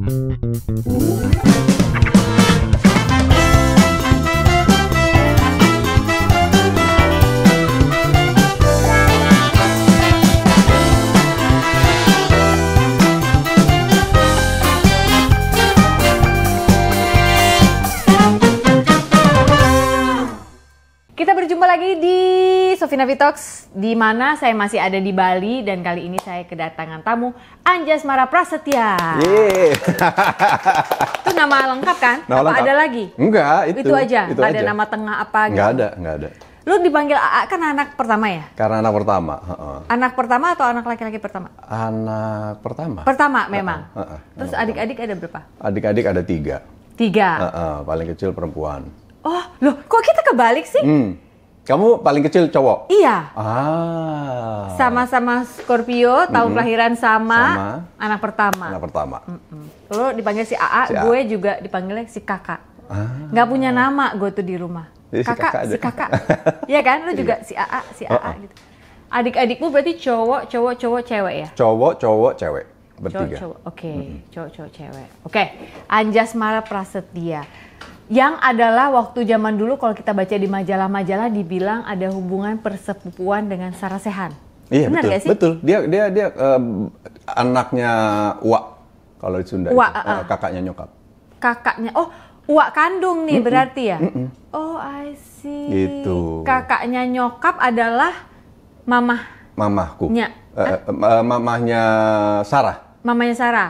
Kita berjumpa lagi di Sofina Vitox, di mana saya masih ada di Bali dan kali ini saya kedatangan tamu Anjasmara Prasetya. Itu nama lengkap kan? Nama apa lengkap. Ada lagi? Enggak, itu aja. Itu Nggak aja. ada nama tengah apa gitu? Nggak ada. Lu dipanggil AA kan anak pertama ya? Karena anak pertama. Anak pertama atau anak laki-laki pertama? Anak pertama. Pertama memang. Terus anak adik-adik ada berapa? Adik-adik ada 3. 3. Paling kecil perempuan. Oh, loh kok kita kebalik sih? Kamu paling kecil cowok? Iya. Sama-sama Scorpio, tahun kelahiran sama, anak pertama. anak pertama. Lu dipanggil si AA, Si AA. gue juga dipanggilnya si kakak. Nggak punya nama gue tuh di rumah. Jadi si kakak aja. Si kakak. Iya kan? Lu juga si AA gitu. Adik-adikmu berarti cowok, cewek ya? Cowok, cewek. Bertiga. Cowok. Oke. Cowok, cewek. Oke. Anjasmara Prasetya. Yang adalah waktu zaman dulu kalau kita baca di majalah-majalah dibilang ada hubungan persepupuan dengan Sarah Sechan. Iya, benar betul. gak sih? Betul. Dia anaknya Uwak kalau di Sunda. Uwak, kakaknya nyokap. Kakaknya. Oh, uwak kandung nih berarti ya? Oh, I see. Gitu. Kakaknya nyokap adalah Mamahku. Nya. Mamahnya Sarah. Mamanya Sarah.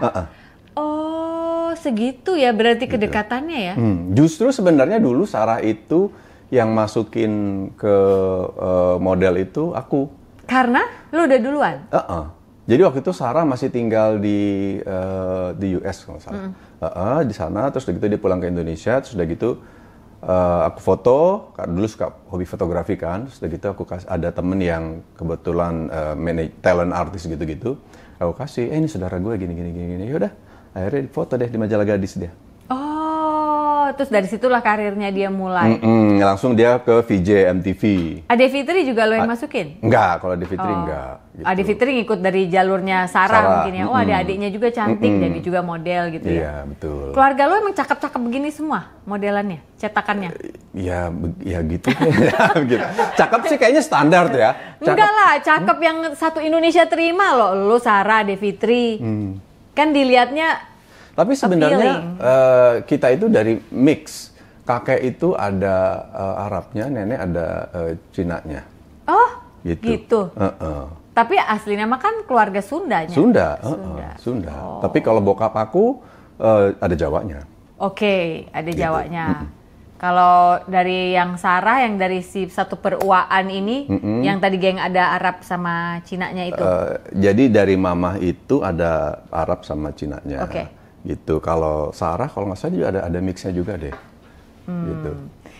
Oh, segitu ya berarti kedekatannya ya? Justru sebenarnya dulu Sarah itu yang masukin ke model itu aku. Karena lu udah duluan? Jadi waktu itu Sarah masih tinggal di US kalau nggak salah. Di sana, terus udah gitu dia pulang ke Indonesia, terus udah gitu aku foto, karena dulu suka hobi fotografi kan, terus udah gitu aku ada temen yang kebetulan talent artis gitu-gitu, aku kasih, ini saudara gue gini, yaudah, akhirnya foto deh di majalah Gadis dia. Oh, terus dari situlah karirnya dia mulai. Langsung dia ke VJ MTV. Ade Fitri juga lo yang masukin? Enggak, kalau Ade Fitri enggak. Gitu. Ade Fitri ngikut dari jalurnya Sarah mungkin ya. Oh, adik-adiknya juga cantik, jadi juga model gitu ya. Iya, betul. Keluarga lo emang cakep-cakep begini semua modelannya, cetakannya? Ya gitu. Gitu. Cakep sih kayaknya standar ya. Enggak lah, cakep yang satu Indonesia terima loh. Lo Sarah, Ade Fitri. Kan dilihatnya tapi sebenarnya kita itu dari mix. Kakek itu ada Arabnya, nenek ada Cinanya. Oh, gitu. Tapi asli nama kan keluarga Sundanya. Sunda. Oh. Tapi kalau bokap aku ada Jawanya. Oke, ada Gitu. Jawanya. Kalau dari yang Sarah, yang dari si satu peruaan ini, yang tadi geng ada Arab sama Cinanya itu. Jadi dari mamah itu ada Arab sama Cinanya. Oke. Gitu. Kalau Sarah, kalau nggak salah juga ada mixnya juga deh. Gitu.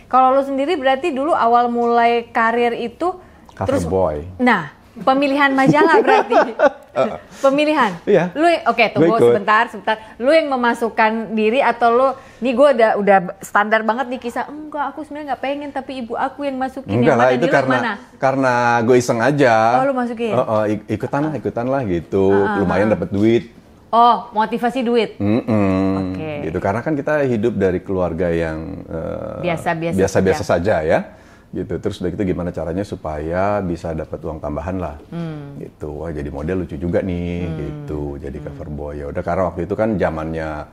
Kalau lu sendiri berarti dulu awal mulai karir itu Cover boy. Nah, pemilihan majalah berarti. Pemilihan. Iya. Lu tunggu sebentar. Lu yang memasukkan diri atau lu nih gue udah standar banget nih kisah. Enggak, aku sebenarnya nggak pengen tapi ibu aku yang masukin. Enggak yang lah, mana? itu Mana? karena gue iseng aja. Oh, lu masukin? Ikutan lah gitu. Lumayan dapat duit. Oh, motivasi duit. Oke. Gitu. Karena kan kita hidup dari keluarga yang biasa-biasa saja ya. Gitu. Terus udah gitu gimana caranya supaya bisa dapat uang tambahan lah. Gitu. Wah, jadi model lucu juga nih gitu. Jadi cover boy. Ya udah karena waktu itu kan zamannya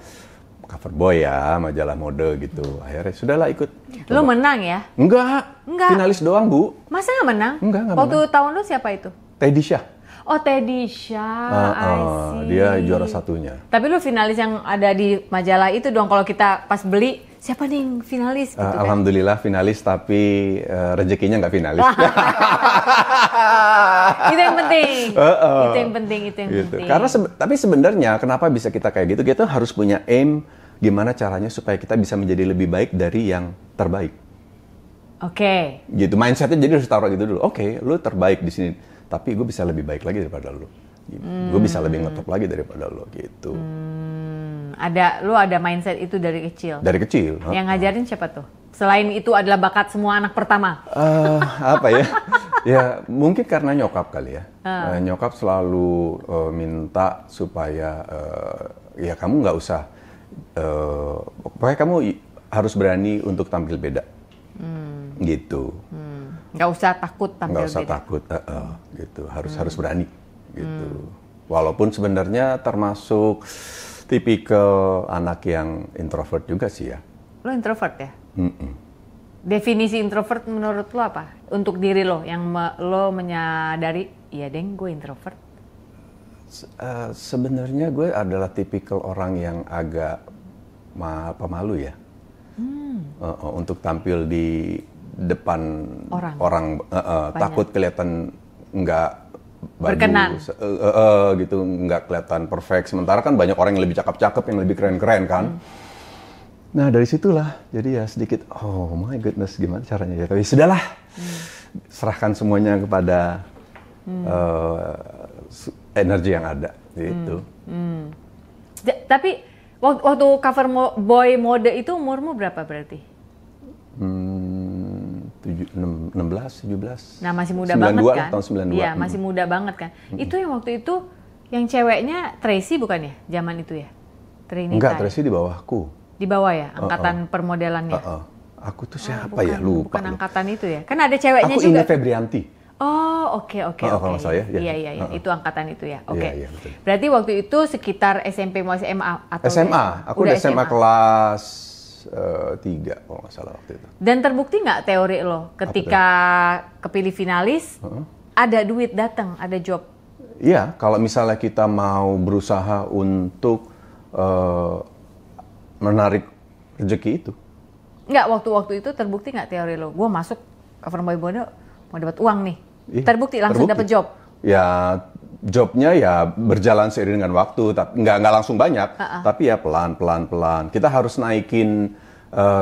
cover boy ya, majalah mode gitu. Akhirnya sudahlah ikut. Lu menang ya? Enggak. Finalis doang, Bu. Masa nggak menang? Enggak Waktu menang. tahun lu siapa itu? Teddy Syah. Oh, Teddy Syah, I see. Dia juara satunya. Tapi lu finalis yang ada di majalah itu dong, kalau kita pas beli, siapa nih yang finalis gitu kan? Alhamdulillah finalis, tapi rezekinya nggak finalis. Itu yang penting. Itu yang penting. Gitu. Karena tapi sebenarnya kenapa bisa kita kayak gitu? Kita harus punya aim gimana caranya supaya kita bisa menjadi lebih baik dari yang terbaik. Oke. Gitu, mindsetnya jadi harus taruh gitu dulu. Oke, lu terbaik di sini, tapi gue bisa lebih baik lagi daripada lu. Gitu. Gue bisa lebih ngetop lagi daripada lu gitu. Lu ada mindset itu dari kecil. Dari kecil. Yang ngajarin siapa tuh? Selain itu adalah bakat semua anak pertama. Apa ya? Ya mungkin karena nyokap kali ya. Nyokap selalu minta supaya ya kamu nggak usah, pokoknya kamu harus berani untuk tampil beda, gitu. Nggak usah takut tampil Nggak usah beda. takut, gitu. Harus berani, gitu. Walaupun sebenarnya termasuk tipikal anak yang introvert juga sih ya. Lo introvert ya? Definisi introvert menurut lo apa? Untuk diri lo yang lo menyadari, iya deng gue introvert. Sebenarnya gue adalah tipikal orang yang agak pemalu ya. Untuk tampil di depan orang, takut kelihatan nggak berkenan, gitu, nggak kelihatan perfect. Sementara kan banyak orang yang lebih cakep-cakep, yang lebih keren-keren kan. Nah dari situlah, jadi ya sedikit, oh my goodness, gimana caranya ya? Tapi sudahlah, serahkan semuanya kepada energi yang ada, gitu. Tapi waktu cover boy mode itu umurmu berapa berarti? 16, 17. Nah masih muda banget kan? Tahun 92. Iya masih muda banget kan. Itu yang waktu itu yang ceweknya Tracy bukan ya? Zaman itu ya? Trinita. Enggak, Tracy di bawahku. Di bawah ya? Angkatan permodelannya? Aku tuh siapa ya? Lupa. Bukan angkatan itu ya? Kan ada ceweknya aku juga. Aku Ine Febrianti. Oh oke. Kalau saya ya. Iya. Itu angkatan itu ya. Oke. Iya, betul. Berarti waktu itu sekitar SMP mau SMA atau SMA. Aku udah SMA kelas 3 kalau nggak salah waktu itu. Dan terbukti nggak teori lo ketika kepilih finalis ada duit datang, ada job? Iya, kalau misalnya kita mau berusaha untuk menarik rezeki itu. Nggak, waktu itu terbukti nggak teori lo? Gue masuk cover boy mode mau dapat uang nih. Terbukti langsung dapat job? Ya jobnya ya berjalan seiring dengan waktu, tapi nggak langsung banyak, tapi ya pelan. Kita harus naikin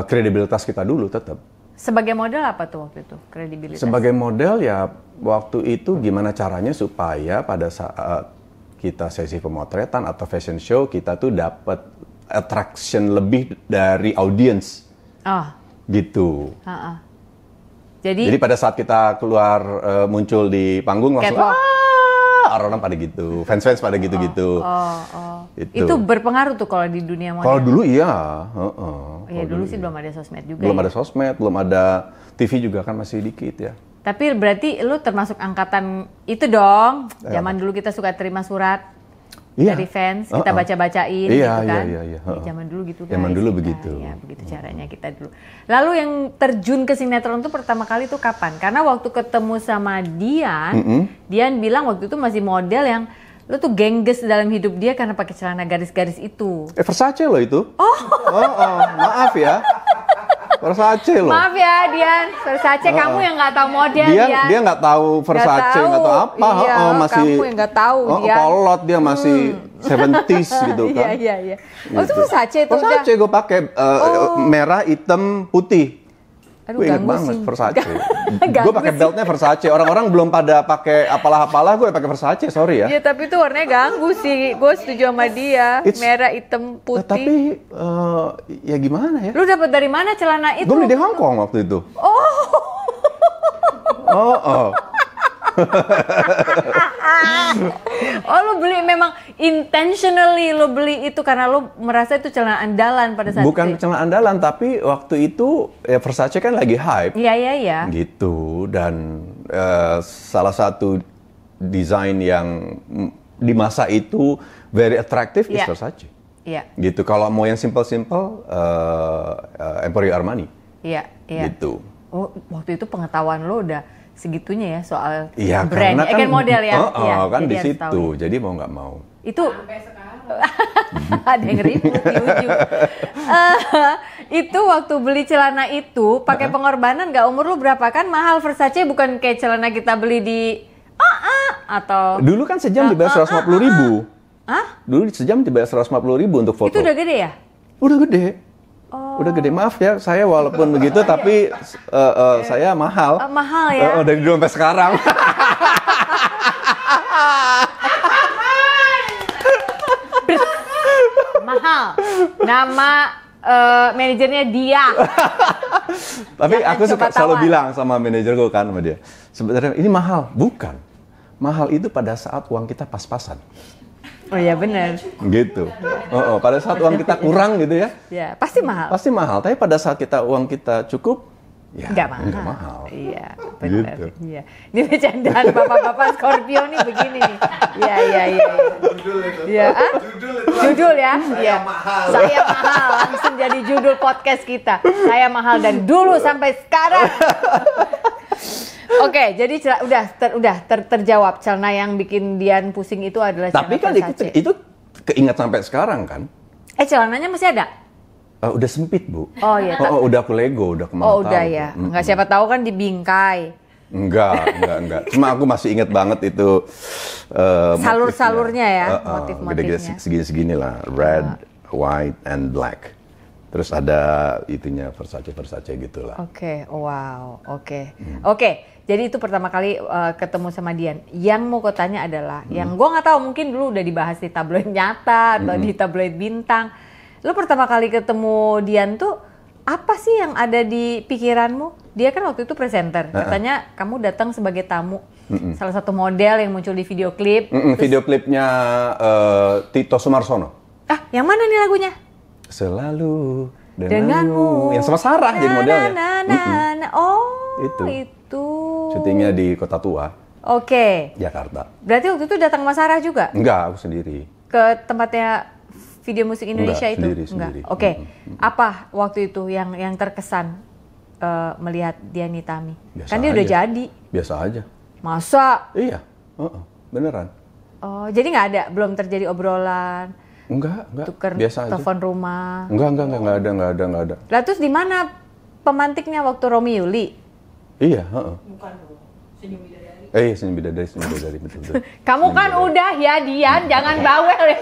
kredibilitas kita dulu tetap. Sebagai model apa tuh waktu itu kredibilitas? Sebagai model ya waktu itu gimana caranya supaya pada saat kita sesi pemotretan atau fashion show kita tuh dapat attraction lebih dari audience, gitu. Jadi pada saat kita keluar muncul di panggung langsung orang pada gitu, fans pada gitu-gitu. Itu berpengaruh tuh kalau di dunia model. Kalau dulu iya. Iya dulu sih belum ada sosmed juga. Belum ada sosmed, belum ada TV juga kan masih dikit ya. Tapi berarti lu termasuk angkatan itu dong. Zaman dulu kita suka terima surat dari fans, kita baca-bacain gitu kan. Iya. Zaman dulu gitu guys. Zaman dulu begitu. Ya, begitu caranya kita dulu. Lalu yang terjun ke sinetron tuh pertama kali tuh kapan? Karena waktu ketemu sama Dian, Dian bilang waktu itu masih model yang lu tuh gengges dalam hidup dia karena pakai celana garis-garis itu. Versace loh itu. Maaf ya. Versace loh. Maaf ya Dian, Versace kamu yang nggak tahu model dia nggak tahu Versace, nggak tahu apa. Iya, masih kamu yang nggak tahu dia. Kolot dia masih 70s gitu kan. Iya. Oh itu Versace tuh. Versace gue pakai merah, hitam, putih. Aduh, gue inget banget Versace. Gue pakai beltnya Versace. Orang-orang belum pada pakai apalah-apalah, gue pakai Versace. Sorry ya. Iya tapi itu warnanya ganggu sih. Gue setuju sama dia. Merah, hitam, putih. Tapi ya gimana ya? Lu dapat dari mana celana itu? Gue beli di Hong Kong waktu itu. Oh lu beli memang intentionally lu beli itu karena lu merasa itu celana andalan pada saat Bukan itu? celana andalan, tapi waktu itu ya Versace kan lagi hype. Iya. Gitu, dan salah satu desain yang di masa itu very attractive is Versace. Iya. Gitu, kalau mau yang simple-simple, Emporio Armani. Iya. Gitu. Oh, waktu itu pengetahuan lo udah segitunya ya soal brand, kan model ya. Kan di situ, jadi mau nggak mau. Itu sampai sekarang ada yang ribut di ujung. Itu waktu beli celana itu pakai pengorbanan nggak? Umur lu berapa? Kan mahal Versace, bukan kayak celana kita beli di atau dulu kan sejam dibayar 150.000. Dulu sejam dibayar 150.000 untuk foto. Itu udah gede ya? Udah gede. Udah gede, maaf ya, saya walaupun begitu tapi saya mahal. Mahal ya? Dari dulu sampai sekarang. Mahal. Nama manajernya dia. Tapi Jangan aku suka coba selalu tawar. bilang sama manajerku kan sama dia. Sebenarnya ini mahal, bukan. Mahal itu pada saat uang kita pas-pasan. Oh iya benar. Gitu. Pada saat uang kita kurang gitu ya. Ya, pasti mahal. Pasti mahal, tapi pada saat uang kita cukup, ya nggak mahal. Iya, benar. Gitu. Iya. Ini bercandaan bapak-bapak Scorpio nih begini nih. Iya. Judul itu. Iya, judul ya. Iya. Saya mahal. Langsung jadi judul podcast kita. Saya mahal dan dulu sampai sekarang. Oke, jadi udah terjawab. Celana yang bikin Dian pusing itu adalah celana tapi kan itu keingat sampai sekarang kan? Celananya masih ada? Udah sempit, Bu. Oh iya. Udah aku Lego, udah kemana tahu. Udah ya. Nggak siapa tahu kan dibingkai. Enggak. Cuma aku masih ingat banget itu salur-salurnya ya, motif-motifnya. Segini-segini lah, red, white, and black. Terus ada itunya Versace gitulah. Oke, wow, oke. Jadi itu pertama kali ketemu sama Dian. Yang mau gue tanya adalah, yang gue nggak tahu mungkin dulu udah dibahas di tabloid Nyata atau di tabloid Bintang. Lo pertama kali ketemu Dian tuh apa sih yang ada di pikiranmu? Dia kan waktu itu presenter. Katanya kamu datang sebagai tamu. Salah satu model yang muncul di video klip. Video klipnya Tito Sumarsono. Yang mana nih lagunya? Selalu denganmu. Yang sama Sarah jadi modelnya. Itu. Syutingnya di Kota Tua. Oke. Jakarta. Berarti waktu itu datang sama Sarah juga? Enggak, aku sendiri. Ke tempatnya video musik Indonesia Enggak, itu? Sendiri. Oke. Apa waktu itu yang terkesan melihat Dian Nitami? Biasa kan dia aja. udah jadi. Biasa aja. Masa? Iya. Beneran. Oh, jadi nggak ada, belum terjadi obrolan? Enggak. Tuker Biasa aja. telepon rumah? Enggak ada. Lah terus di mana pemantiknya waktu Romi Yuli? Iya, Bukan dong. Senyum bidadari. Senyum bidadari betul. Kamu kan udah ya Dian, jangan bawel ya.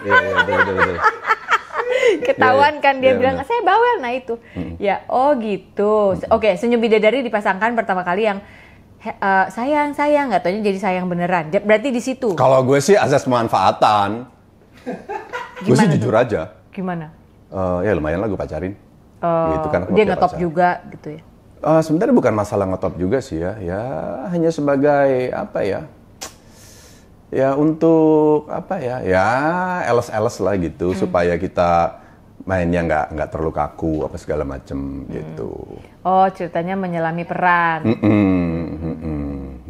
Iya, betul. Ketahuan kan dia Iya, bilang, benar. saya bawel, nah itu. Ya, gitu. Oke, Senyum Bidadari dipasangkan pertama kali yang sayang, nggak taunya jadi sayang beneran. Berarti di situ. Kalau gue sih azas pemanfaatan. Gue sih jujur aja. Gimana? Ya lumayan lah gue pacarin. Gitu kan, Dia ngetop juga gitu ya? Sebenarnya bukan masalah ngetop juga sih ya. Ya hanya sebagai apa ya? Ya untuk apa ya? Ya eles-eles lah gitu supaya kita mainnya nggak terlalu kaku apa segala macem gitu. Oh, ceritanya menyelami peran.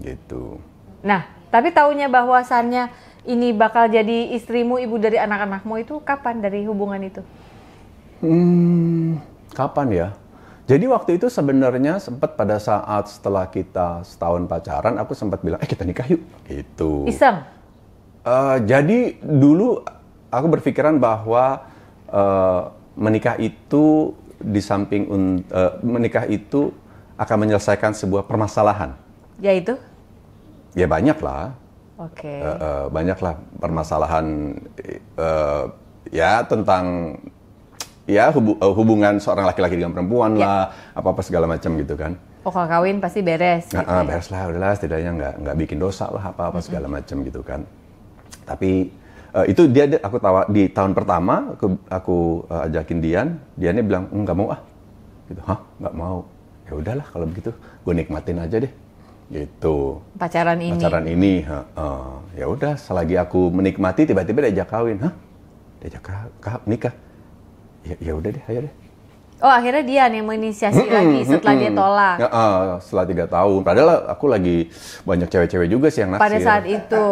Gitu. Nah, tapi taunya bahwasannya ini bakal jadi istrimu, ibu dari anak-anakmu itu kapan dari hubungan itu? Kapan ya? Jadi waktu itu sebenarnya sempat pada saat setelah kita setahun pacaran, aku sempat bilang, kita nikah yuk, gitu. Iseng? Jadi dulu aku berpikiran bahwa menikah itu di samping menikah itu akan menyelesaikan sebuah permasalahan. Yaitu? Ya banyak lah. Oke. Banyak lah permasalahan ya tentang ya hubungan seorang laki-laki dengan perempuan lah, apa segala macam gitu kan. Oh, kalau kawin pasti beres. Gitu ya? Beres lah, udahlah setidaknya nggak bikin dosa lah apa segala macam gitu kan. Tapi itu aku tahu di tahun pertama aku ajakin Diannya bilang nggak mau gitu. Nggak mau. Ya udahlah kalau begitu gue nikmatin aja deh gitu. Pacaran ini. Ya udah selagi aku menikmati tiba-tiba diajak kawin. Diajak nikah. Ya udah deh, ayo deh. Oh, akhirnya Dian yang menginisiasi lagi setelah dia tolak. Setelah 3 tahun. Padahal aku lagi banyak cewek-cewek juga sih yang naksir. Pada saat itu.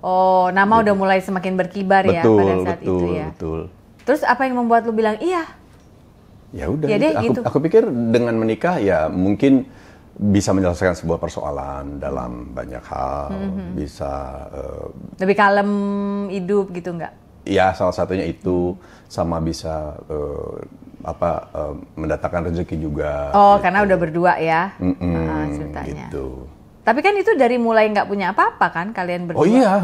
Oh, nama udah mulai semakin berkibar ya pada saat itu ya. Betul. Terus apa yang membuat lu bilang iya? Ya udah. Ya deh, gitu. Aku pikir dengan menikah ya mungkin bisa menyelesaikan sebuah persoalan dalam banyak hal. Bisa lebih kalem hidup gitu nggak? Ya salah satunya itu, sama bisa mendatangkan rezeki juga. Oh, gitu. karena udah berdua ya ceritanya. Gitu. Tapi kan itu dari mulai nggak punya apa-apa kan kalian berdua? Oh iya,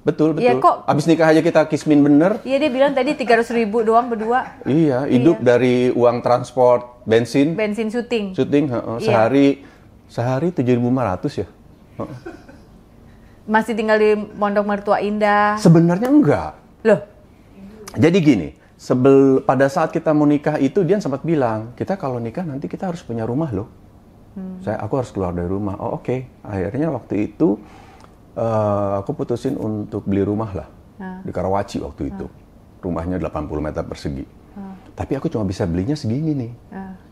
betul. Iya, kok. Abis nikah aja kita kismin bener. Iya, dia bilang tadi 300.000 doang berdua. Iya, hidup dari uang transport, bensin syuting, sehari 7.500 ya. Masih tinggal di Pondok Mertua Indah. Sebenarnya enggak. Loh? Jadi gini, pada saat kita mau nikah itu dia sempat bilang, kita kalau nikah nanti kita harus punya rumah loh. Aku harus keluar dari rumah. Oh oke. Akhirnya waktu itu Aku putusin untuk beli rumah lah di Karawaci waktu itu. Rumahnya 80 meter persegi. Tapi aku cuma bisa belinya segini nih,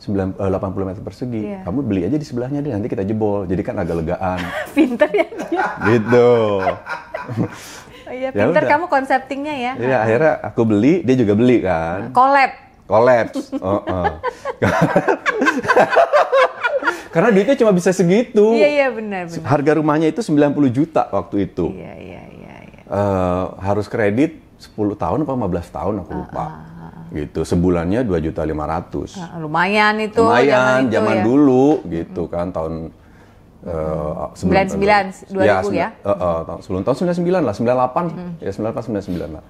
80 meter persegi. Iya. Kamu beli aja di sebelahnya deh, nanti kita jebol. Jadi kan agak legaan. Pinter ya dia. Gitu. Oh, iya, Ya pinter udah. kamu konseptingnya ya. Jadi akhirnya aku beli, dia juga beli kan. Collapse. Karena duitnya cuma bisa segitu. Iya benar. Harga rumahnya itu 90 juta waktu itu. Iya. Harus kredit 10 tahun apa 15 tahun aku lupa. Gitu, sebulannya 2.500.000. Lumayan itu. Lumayan, itu zaman ya. dulu gitu kan tahun 99, 2000 ya? Sebelum tahun 99 lah, 98, ya 98, 99 lah.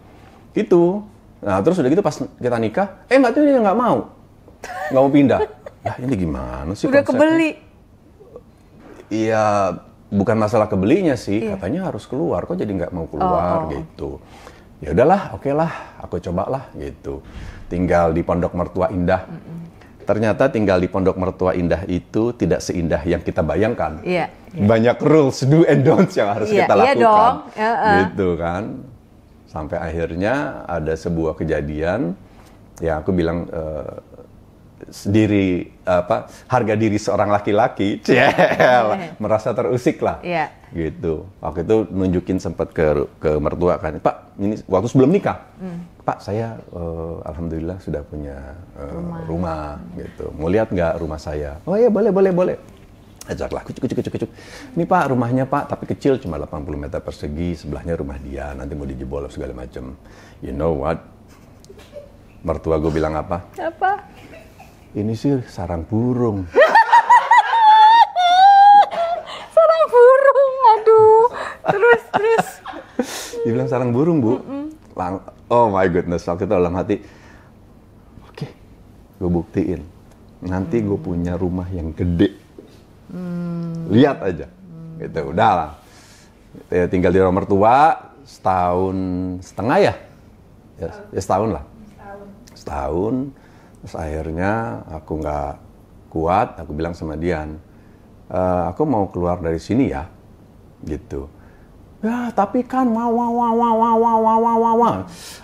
Itu. Nah terus udah gitu pas kita nikah, nggak tuh dia nggak mau pindah. Ya ini gimana sih Udah konsepnya? kebeli. Iya, bukan masalah kebelinya sih, katanya harus keluar, kok jadi nggak mau keluar gitu. Ya udahlah, oke lah, aku cobalah gitu. Tinggal di Pondok Mertua Indah. Ternyata tinggal di Pondok Mertua Indah itu tidak seindah yang kita bayangkan. Iya. Banyak rules, do and don'ts yang harus kita lakukan. Iya dong. Gitu kan. Sampai akhirnya ada sebuah kejadian yang aku bilang harga diri seorang laki-laki, merasa terusik lah. Iya. Gitu. Waktu itu nunjukin sempat ke mertua kan, Pak, ini waktu sebelum nikah, Pak saya alhamdulillah sudah punya rumah gitu. Mau lihat nggak rumah saya? Oh iya boleh. Ajaklah, kucuk. Ini Pak rumahnya Pak, tapi kecil cuma 80 meter persegi, sebelahnya rumah dia, nanti mau dijebol segala macam. You know what? Mertua gue bilang apa? Apa? Ini sih sarang burung. Sarang burung, aduh. Terus. Dibilang sarang burung, Bu. Oh my goodness, waktu itu dalam hati, oke, gue buktiin. Nanti gue punya rumah yang gede. Lihat aja. Gitu, udahlah. Tinggal di rumah mertua, setahun setengah ya? Ya setahun lah. Setahun. Terus akhirnya aku nggak kuat, aku bilang sama Dian, aku mau keluar dari sini ya, gitu. Ya tapi kan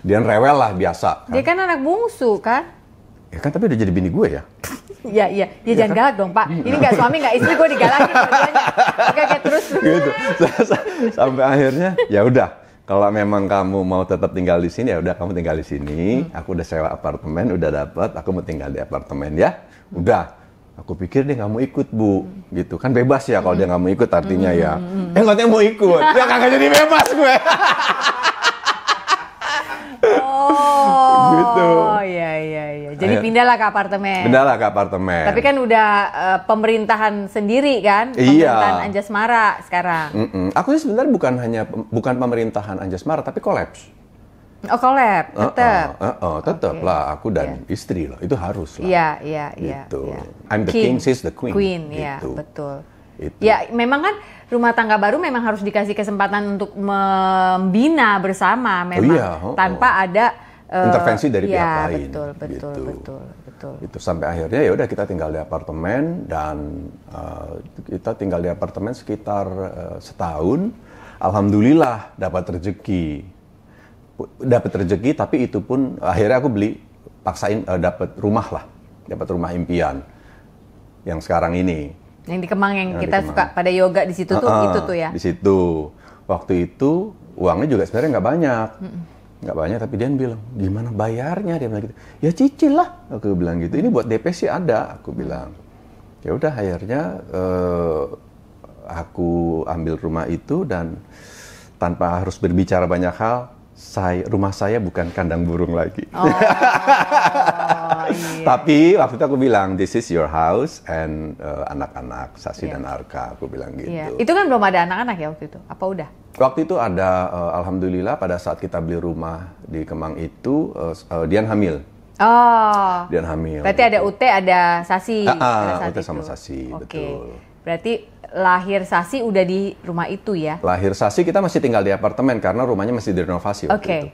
Dian rewel lah biasa. Kan? Dia kan anak bungsu kan? Ya kan tapi udah jadi bini gue ya. Iya. Ya jangan galak dong Pak. Ini nggak suami nggak istri, gue digalakin dua-duanya. Oke terus. Gitu. Sampai akhirnya ya udah. Kalau memang kamu mau tetap tinggal di sini, ya udah kamu tinggal di sini. Aku udah sewa apartemen, udah dapet. Aku mau tinggal di apartemen ya. Udah. Aku pikir dia nggak mau ikut Bu, gitu kan bebas ya kalau dia nggak mau ikut artinya ya. Katanya mau ikut, ya kagak jadi bebas gue. Gitu. Oh iya. Jadi pindahlah ke apartemen. Pindahlah ke apartemen. Tapi kan udah pemerintahan sendiri kan? Iya. Pemerintahan Anjasmara sekarang. Aku sih sebenarnya bukan pemerintahan Anjasmara tapi kolaps. Oh collab, tetap. Tetap lah, aku dan istri lah, itu harus lah. Iya. Gitu. Iya. I'm the king, she's the queen. Iya gitu. betul. Itu. Ya memang kan rumah tangga baru memang harus dikasih kesempatan untuk membina bersama memang tanpa ada intervensi dari pihak lain. Betul. Itu sampai akhirnya ya udah kita tinggal di apartemen dan kita tinggal di apartemen sekitar setahun. Alhamdulillah dapat rezeki tapi itu pun akhirnya aku paksain dapat rumah impian yang sekarang ini. Yang di Kemang yang kita suka pada yoga di situ tuh itu tuh ya. Di situ. Waktu itu uangnya juga sebenarnya nggak banyak tapi dia bilang gimana bayarnya, dia bilang gitu. Ya cicil lah, aku bilang gitu. Ini buat DP sih ada, aku bilang. Ya udah akhirnya aku ambil rumah itu dan tanpa harus berbicara banyak hal, rumah saya bukan kandang burung lagi. Iya. Tapi waktu itu aku bilang, this is your house and anak-anak Sasi dan Arka, aku bilang gitu. Iya. Itu kan belum ada anak-anak ya waktu itu? Apa udah? Waktu itu ada, alhamdulillah pada saat kita beli rumah di Kemang itu, Dian hamil. Oh. Dian hamil. Berarti ada UT, ada Sasi. UT sama Sasi, betul. Berarti lahir Sasi udah di rumah itu ya? Lahir Sasi kita masih tinggal di apartemen karena rumahnya masih direnovasi waktu itu.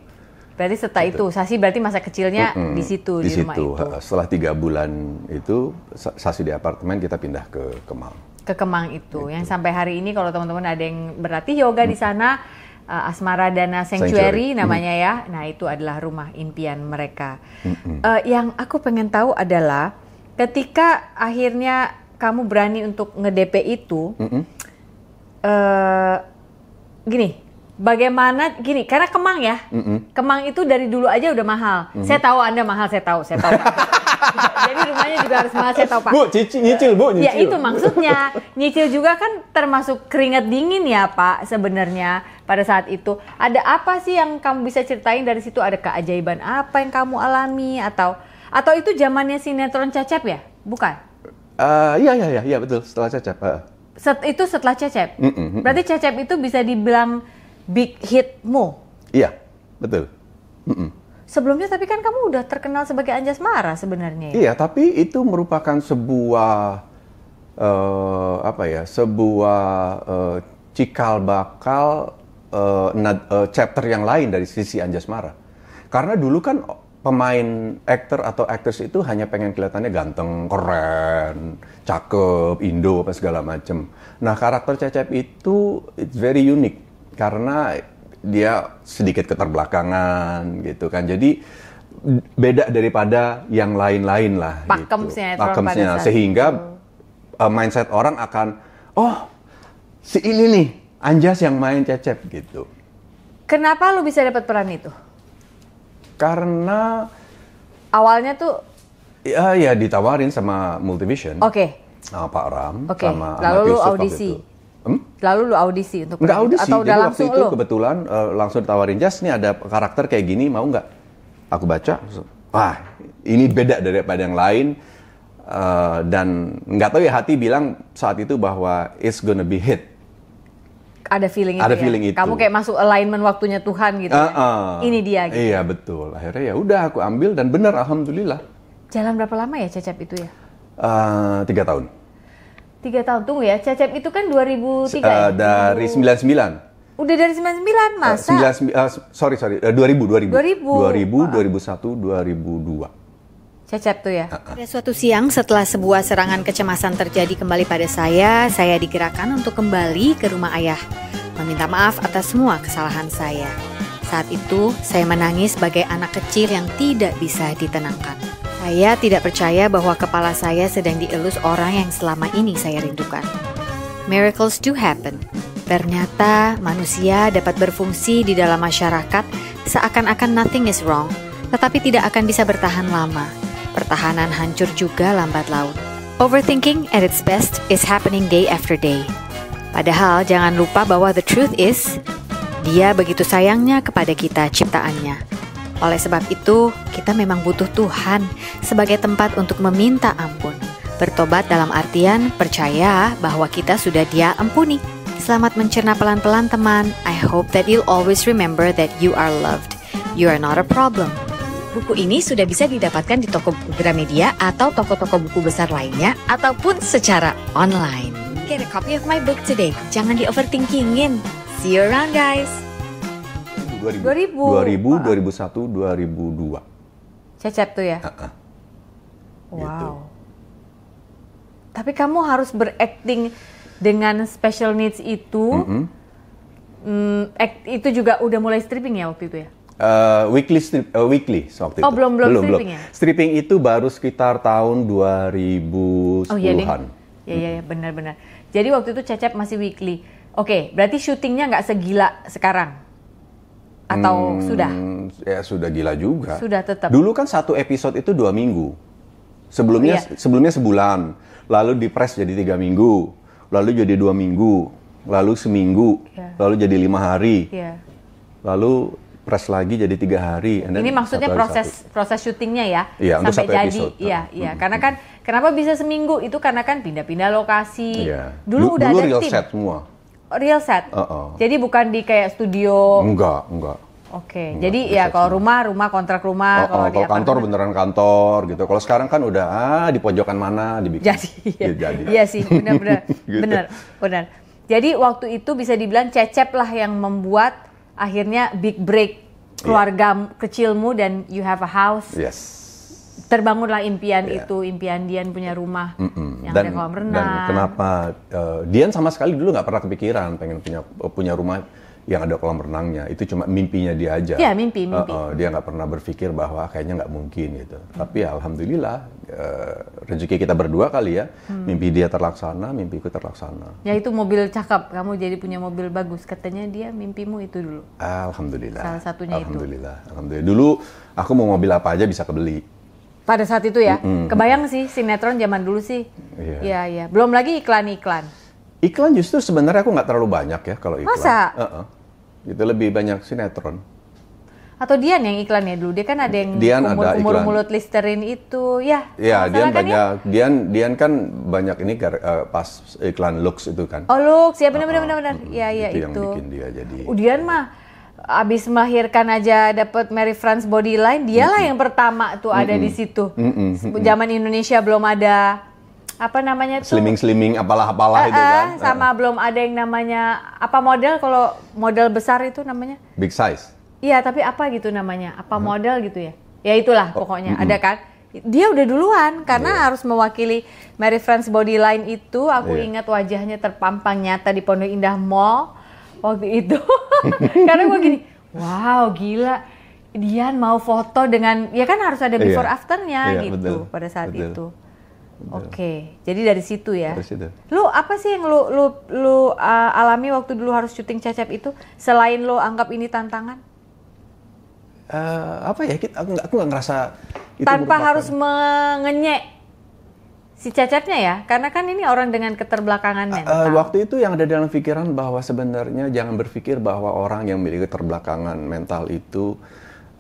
Berarti setelah itu Sasi berarti masa kecilnya di situ di rumah itu. Setelah 3 bulan itu Sasi di apartemen kita pindah ke Kemang. ke Kemang itu. Yang sampai hari ini kalau teman-teman ada yang berlatih yoga di sana, Asmara Dana Sanctuary namanya ya. Nah, itu adalah rumah impian mereka. Yang aku pengen tahu adalah ketika akhirnya kamu berani untuk nge-DP itu, gini, bagaimana gini? Karena Kemang ya, Kemang itu dari dulu aja udah mahal. Saya tahu Anda mahal, saya tahu. Jadi rumahnya juga harus mahal, saya tahu Pak. Bu, nyicil Bu, nyicil. Ya itu maksudnya, nyicil juga kan termasuk keringat dingin ya Pak sebenarnya pada saat itu. Ada apa sih yang kamu bisa ceritain dari situ? Ada keajaiban apa yang kamu alami atau itu zamannya sinetron Cecep ya? Bukan? Iya betul, setelah Cecep. Itu setelah Cecep? Berarti Cecep itu bisa dibilang big hitmu? Iya, betul. Sebelumnya tapi kan kamu udah terkenal sebagai Anjasmara sebenarnya ya? Iya, tapi itu merupakan sebuah cikal bakal chapter yang lain dari sisi Anjasmara. Karena dulu kan pemain aktor atau aktris itu hanya pengen kelihatannya ganteng, keren, cakep, Indo apa segala macem. Nah, karakter Cecep itu it's very unique karena dia sedikit keterbelakangan gitu kan. Jadi beda daripada yang lain-lain lah. Pakemnya sehingga mindset orang akan, oh si ini nih Anjas yang main Cecep gitu. Kenapa lu bisa dapat peran itu? Karena awalnya tuh ya ditawarin sama Multivision. Oke. Sama Pak Ram, sama lalu Ahmad lu Yusuf audisi. waktu itu. Lalu lu audisi untuk nggak audisi, atau udah jadi langsung waktu itu lu? kebetulan langsung ditawarin, Jas nih ada karakter kayak gini, mau nggak? Aku baca, wah ini beda daripada yang lain, dan nggak tahu ya hati bilang saat itu bahwa it's gonna be hit. Ada feeling itu ada ya? Feeling itu. Kamu kayak masuk alignment waktunya Tuhan gitu ya? Ini dia gitu. Iya betul, akhirnya ya udah aku ambil dan benar alhamdulillah. Jalan berapa lama ya Cecep itu ya? 3 tahun. 3 tahun, tunggu ya, Cecep itu kan 2003 ya? Dari 99. Udah dari 99, masa? 2000. 2001, 2002. Cecep tuh ya? Pada suatu siang setelah sebuah serangan kecemasan terjadi kembali pada saya digerakkan untuk kembali ke rumah ayah. Meminta maaf atas semua kesalahan saya. Saat itu, saya menangis sebagai anak kecil yang tidak bisa ditenangkan. Saya tidak percaya bahwa kepala saya sedang dielus orang yang selama ini saya rindukan. Miracles do happen. Ternyata manusia dapat berfungsi di dalam masyarakat seakan-akan nothing is wrong, tetapi tidak akan bisa bertahan lama. Pertahanan hancur juga lambat laun. Overthinking at its best is happening day after day. Padahal jangan lupa bahwa the truth is, Dia begitu sayangnya kepada kita ciptaannya. Oleh sebab itu, kita memang butuh Tuhan sebagai tempat untuk meminta ampun. Bertobat dalam artian percaya bahwa kita sudah Dia ampuni. Selamat mencerna pelan-pelan teman. I hope that you'll always remember that you are loved. You are not a problem. Buku ini sudah bisa didapatkan di toko buku Gramedia atau toko-toko buku besar lainnya ataupun secara online. Get a copy of my book today. Jangan di-overthinkingin. See you around guys. 2000, 2001, 2002. Cecep tuh ya? Wow. Gitu. Tapi kamu harus berakting dengan special needs itu. Itu juga udah mulai stripping ya waktu itu ya? Weekly waktu itu. Belum stripping ya? Stripping itu baru sekitar tahun 2010-an. Oh iya, benar-benar. Jadi waktu itu Cecep masih weekly. Oke, berarti syutingnya nggak segila sekarang? Atau sudah? Ya sudah gila juga. Sudah tetap. Dulu kan satu episode itu 2 minggu. Sebelumnya sebulan. Lalu di-press jadi 3 minggu. Lalu jadi 2 minggu. Lalu seminggu. Lalu jadi 5 hari. Lalu press lagi jadi 3 hari. Ini maksudnya proses syutingnya ya? Iya, untuk satu jadi. episode. Iya. Karena kan kenapa bisa seminggu? Itu karena kan pindah-pindah lokasi. Iya. Dulu udah ada real tim. set semua. Real set? Jadi bukan di kayak studio? Enggak. Oke, jadi ya kalau rumah kontrak rumah. Kalau kantor beneran kantor gitu. Kalau sekarang kan udah di pojokan mana dibikin. Jadi. Iya sih, benar. Gitu. Benar. Jadi waktu itu bisa dibilang Cecep lah yang membuat akhirnya big break keluarga kecilmu dan you have a house. Yes. terbangunlah impian Iya. itu, impian Dian punya rumah yang Dan ada kolam renang. dan kenapa Dian sama sekali dulu nggak pernah kepikiran pengen punya rumah yang ada kolam renangnya. Itu cuma mimpinya dia aja. Iya, mimpi. Dia nggak pernah berpikir bahwa kayaknya nggak mungkin gitu. Tapi ya alhamdulillah rezeki kita berdua kali ya. Mimpi dia terlaksana, mimpiku terlaksana. Ya itu mobil cakep, kamu jadi punya mobil bagus. Katanya dia mimpimu itu dulu. Alhamdulillah. Salah satunya itu. Alhamdulillah. Dulu aku mau mobil apa aja bisa kebeli. Pada saat itu ya, kebayang sih sinetron zaman dulu sih. Iya. Iya. Belum lagi iklan-iklan. Iklan justru sebenarnya aku nggak terlalu banyak ya kalau iklan. Masa? Itu lebih banyak sinetron. Atau Dian yang iklannya dulu, dia kan ada yang Dian ada kumur iklan. mulut Listerin itu, ya. Iya, Dian kan banyak. Dian kan banyak ini pas iklan Lux itu kan. Oh Lux, ya benar. Iya Itu yang itu. bikin dia jadi. Dian mah abis melahirkan aja dapat Mary France Bodyline, dialah yang pertama tuh ada di situ. Zaman Indonesia belum ada apa namanya tuh? Slimming apalah itu kan. Sama belum ada yang namanya apa model, kalau model besar itu namanya? Big size. Iya, tapi apa gitu namanya? Apa model gitu ya? Ya itulah pokoknya ada kan. Dia udah duluan karena harus mewakili Mary France Bodyline itu. Aku ingat wajahnya terpampang nyata di Pondok Indah Mall waktu itu. Karena gue gini, wow gila. Dian mau foto dengan, ya kan harus ada before afternya gitu pada saat itu. Oke, jadi dari situ ya. Dari situ. Lu apa sih yang lu alami waktu dulu harus syuting Cecep itu? Selain lu anggap ini tantangan? Apa ya? Aku nggak ngerasa itu Tanpa merupakan- harus mengenyek si Cecepnya ya, karena kan ini orang dengan keterbelakangan mental. Waktu itu yang ada dalam pikiran bahwa sebenarnya jangan berpikir bahwa orang yang memiliki keterbelakangan mental itu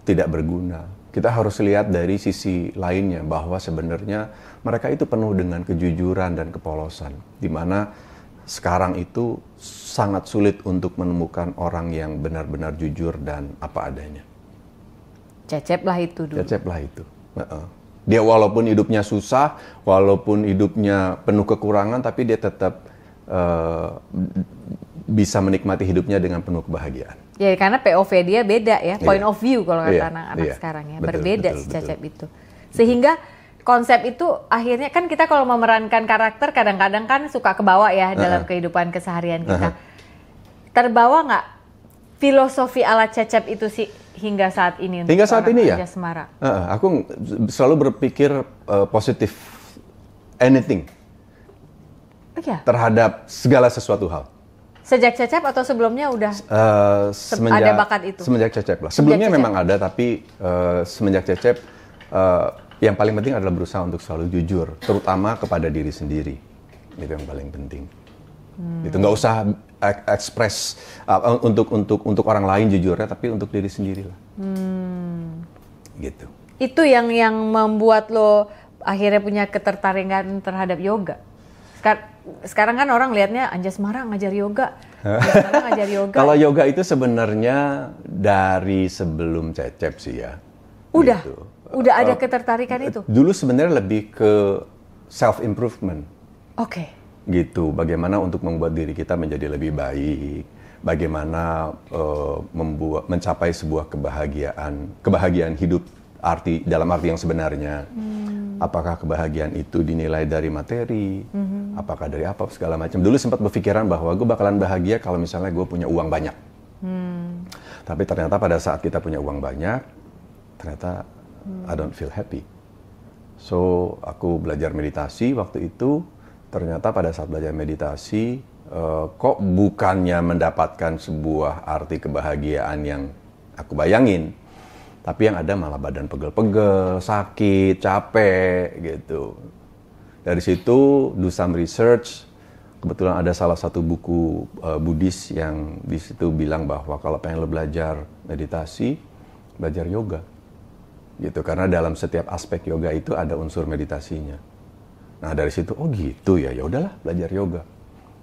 tidak berguna. Kita harus lihat dari sisi lainnya bahwa sebenarnya mereka itu penuh dengan kejujuran dan kepolosan, di mana sekarang itu sangat sulit untuk menemukan orang yang benar-benar jujur dan apa adanya. Cecep lah itu dulu. Cecep lah itu. Dia walaupun hidupnya susah, walaupun hidupnya penuh kekurangan, tapi dia tetap bisa menikmati hidupnya dengan penuh kebahagiaan. Ya karena POV dia beda ya, point of view kalau kata anak-anak iya. sekarang ya, Betul, berbeda betul, si Cecep betul. itu. Sehingga konsep itu akhirnya kan kita kalau memerankan karakter kadang-kadang kan suka kebawa ya dalam kehidupan keseharian kita. Terbawa nggak filosofi ala Cecep itu sih hingga saat ini? Untuk Hingga saat orang ini ya? Anjasmara? Aku selalu berpikir positif anything Oh iya? terhadap segala sesuatu hal. Sejak Cecep atau sebelumnya udah? Semenjak, ada bakat itu? Semenjak Cecep lah. Sebelumnya Cecep. memang ada, tapi semenjak Cecep yang paling penting adalah berusaha untuk selalu jujur, terutama kepada diri sendiri. Itu yang paling penting. Itu nggak usah ekspres untuk orang lain jujurnya, tapi untuk diri sendiri lah. Gitu. Itu yang membuat lo akhirnya punya ketertarikan terhadap yoga. Sekarang kan orang lihatnya Anjasmara ngajar yoga. Anjasmara ngajar yoga. Kalau yoga itu sebenarnya dari sebelum Cecep sih ya. Udah? Gitu. Udah ada ketertarikan itu? Dulu sebenarnya lebih ke self improvement. Oke. Gitu, bagaimana untuk membuat diri kita menjadi lebih baik, bagaimana mencapai sebuah kebahagiaan hidup dalam arti yang sebenarnya. Apakah kebahagiaan itu dinilai dari materi, apakah dari apa, segala macam. Dulu sempat berpikiran bahwa gue bakalan bahagia kalau misalnya gue punya uang banyak. Tapi ternyata pada saat kita punya uang banyak, ternyata I don't feel happy. So, aku belajar meditasi waktu itu. Ternyata pada saat belajar meditasi, kok bukannya mendapatkan sebuah arti kebahagiaan yang aku bayangin, tapi yang ada malah badan pegel-pegel, sakit, capek, gitu. Dari situ, do some research. Kebetulan ada salah satu buku Buddhis yang di situ bilang bahwa kalau pengen lo belajar meditasi, belajar yoga. Gitu, karena dalam setiap aspek yoga itu ada unsur meditasinya. Nah dari situ, oh gitu ya, ya udahlah belajar yoga.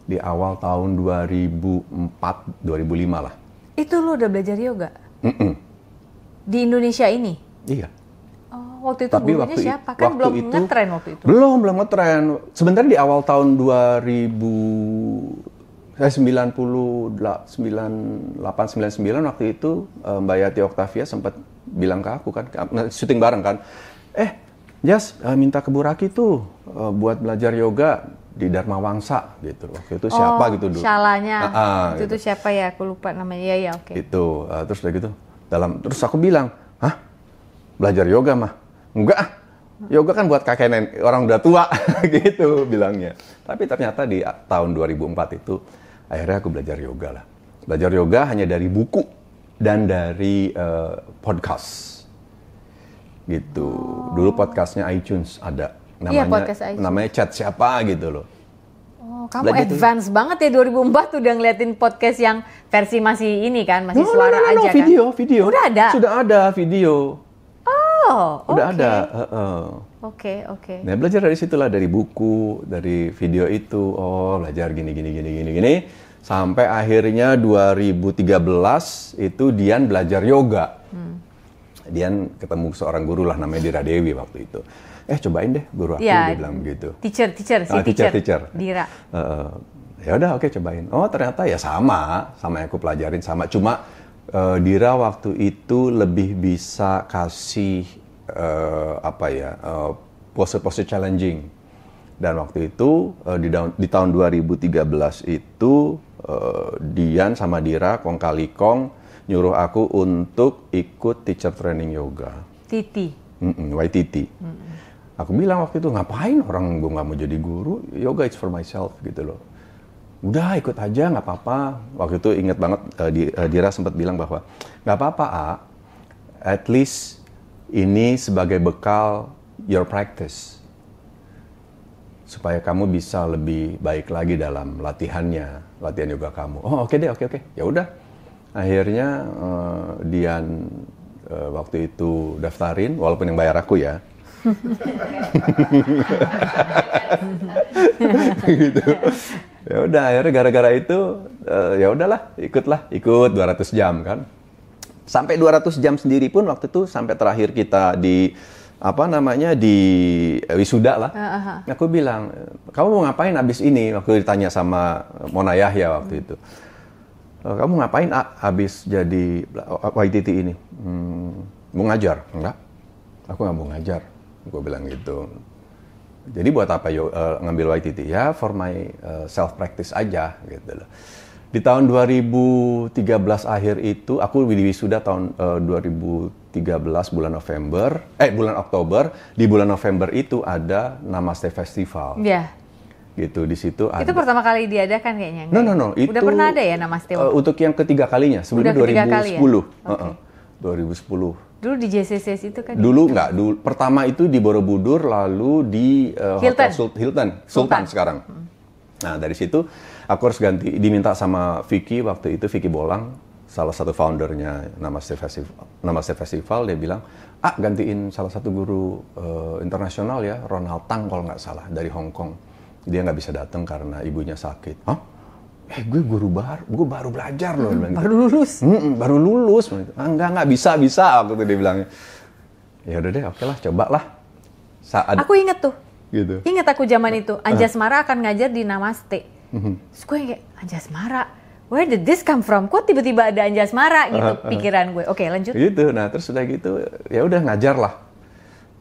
Di awal tahun 2004-2005 lah. Itu lo udah belajar yoga? Di Indonesia ini? Iya. Oh, waktu itu gurunya siapa? Kan belum ngetren waktu itu. Belum ngetren. Sebenarnya di awal tahun 98-99 waktu itu Mbak Yati Octavia sempat bilang ke aku kan, syuting bareng kan, Jas, minta ke Bu Raki tuh buat belajar yoga di Dharma Wangsa gitu. Waktu itu siapa gitu dulu. Shalanya. Itu gitu. tuh siapa ya? Aku lupa namanya. Iya, oke. Itu, terus udah gitu. Terus aku bilang, hah? Belajar yoga mah? Enggak, yoga kan buat kakek nenek, orang udah tua, gitu bilangnya. Tapi ternyata di tahun 2004 itu, akhirnya aku belajar yoga lah. Belajar yoga hanya dari buku dan dari podcast. Gitu. Dulu podcastnya iTunes ada. Namanya Chat Siapa gitu loh. Oh, kamu advance banget ya 2004 udah ngeliatin podcast yang versi masih ini kan, masih suara aja kan? Video. Udah ada? Sudah ada video. Oh, udah ada. Oke. Nah, belajar dari situlah, dari buku, dari video itu. Oh, belajar gini. Sampai akhirnya 2013 itu Dian belajar yoga. Dian ketemu seorang guru lah, namanya Dira Dewi waktu itu. Cobain deh guru aku, dia bilang begitu. Teacher. Dira. Ya udah, oke, cobain. Oh, ternyata ya sama yang aku pelajarin sama. Cuma Dira waktu itu lebih bisa kasih pose-pose challenging. Dan waktu itu di tahun 2013 itu Dian sama Dira kong kali kong nyuruh aku untuk ikut teacher training yoga. YTT. Aku bilang waktu itu, ngapain orang gue nggak mau jadi guru, yoga it's for myself gitu loh. Udah ikut aja, nggak apa-apa. Waktu itu inget banget Dira sempat bilang bahwa nggak apa-apa, at least ini sebagai bekal your practice supaya kamu bisa lebih baik lagi dalam latihan yoga kamu. Oh oke. Ya udah. Akhirnya Dian waktu itu daftarin, walaupun yang bayar aku ya. Gitu. Ya udah, akhirnya gara-gara itu ya udahlah, ikut 200 jam kan. Sampai 200 jam sendiri pun waktu itu sampai terakhir kita di di wisuda lah. Aku bilang, kamu mau ngapain abis ini? Waktu ditanya sama Mona Yahya waktu itu. Kamu ngapain habis jadi YTT ini? Mau ngajar? Enggak. Aku nggak mau ngajar. Gue bilang gitu. Jadi buat apa ngambil YTT? Ya for my self practice aja gitu loh. Di tahun 2013 akhir itu aku wisuda tahun 2013 bulan Oktober. Di bulan November itu ada Namaste Festival. Iya. Gitu, di situ ada. Itu pertama kali diadakan kayaknya? No. Itu udah pernah ada ya Namaste? Untuk yang ketiga kalinya, sebelumnya 2010. Okay. 2010. Dulu di JCC itu kan? Dulu nggak. Pertama itu di Borobudur, lalu di Hotel Sultan sekarang. Nah, dari situ aku harus diminta sama Vicky waktu itu, Vicky Bolang, salah satu foundernya Namaste Festival, dia bilang, gantiin salah satu guru internasional ya, Ronald Tang kalau nggak salah, dari Hong Kong. Dia nggak bisa datang karena ibunya sakit. Gue baru belajar loh. Baru lulus? Baru lulus. Nggak bisa waktu itu dia bilangnya. Ya udah deh, oke lah, cobalah. Aku inget tuh. Gitu. Ingat aku zaman itu, Anjasmara akan ngajar di Namaste. Terus gue kayak, Anjasmara? Where did this come from? Kok tiba-tiba ada Anjasmara gitu pikiran gue. Oke, lanjut. Gitu. Nah, terus udah gitu, ya udah ngajar lah.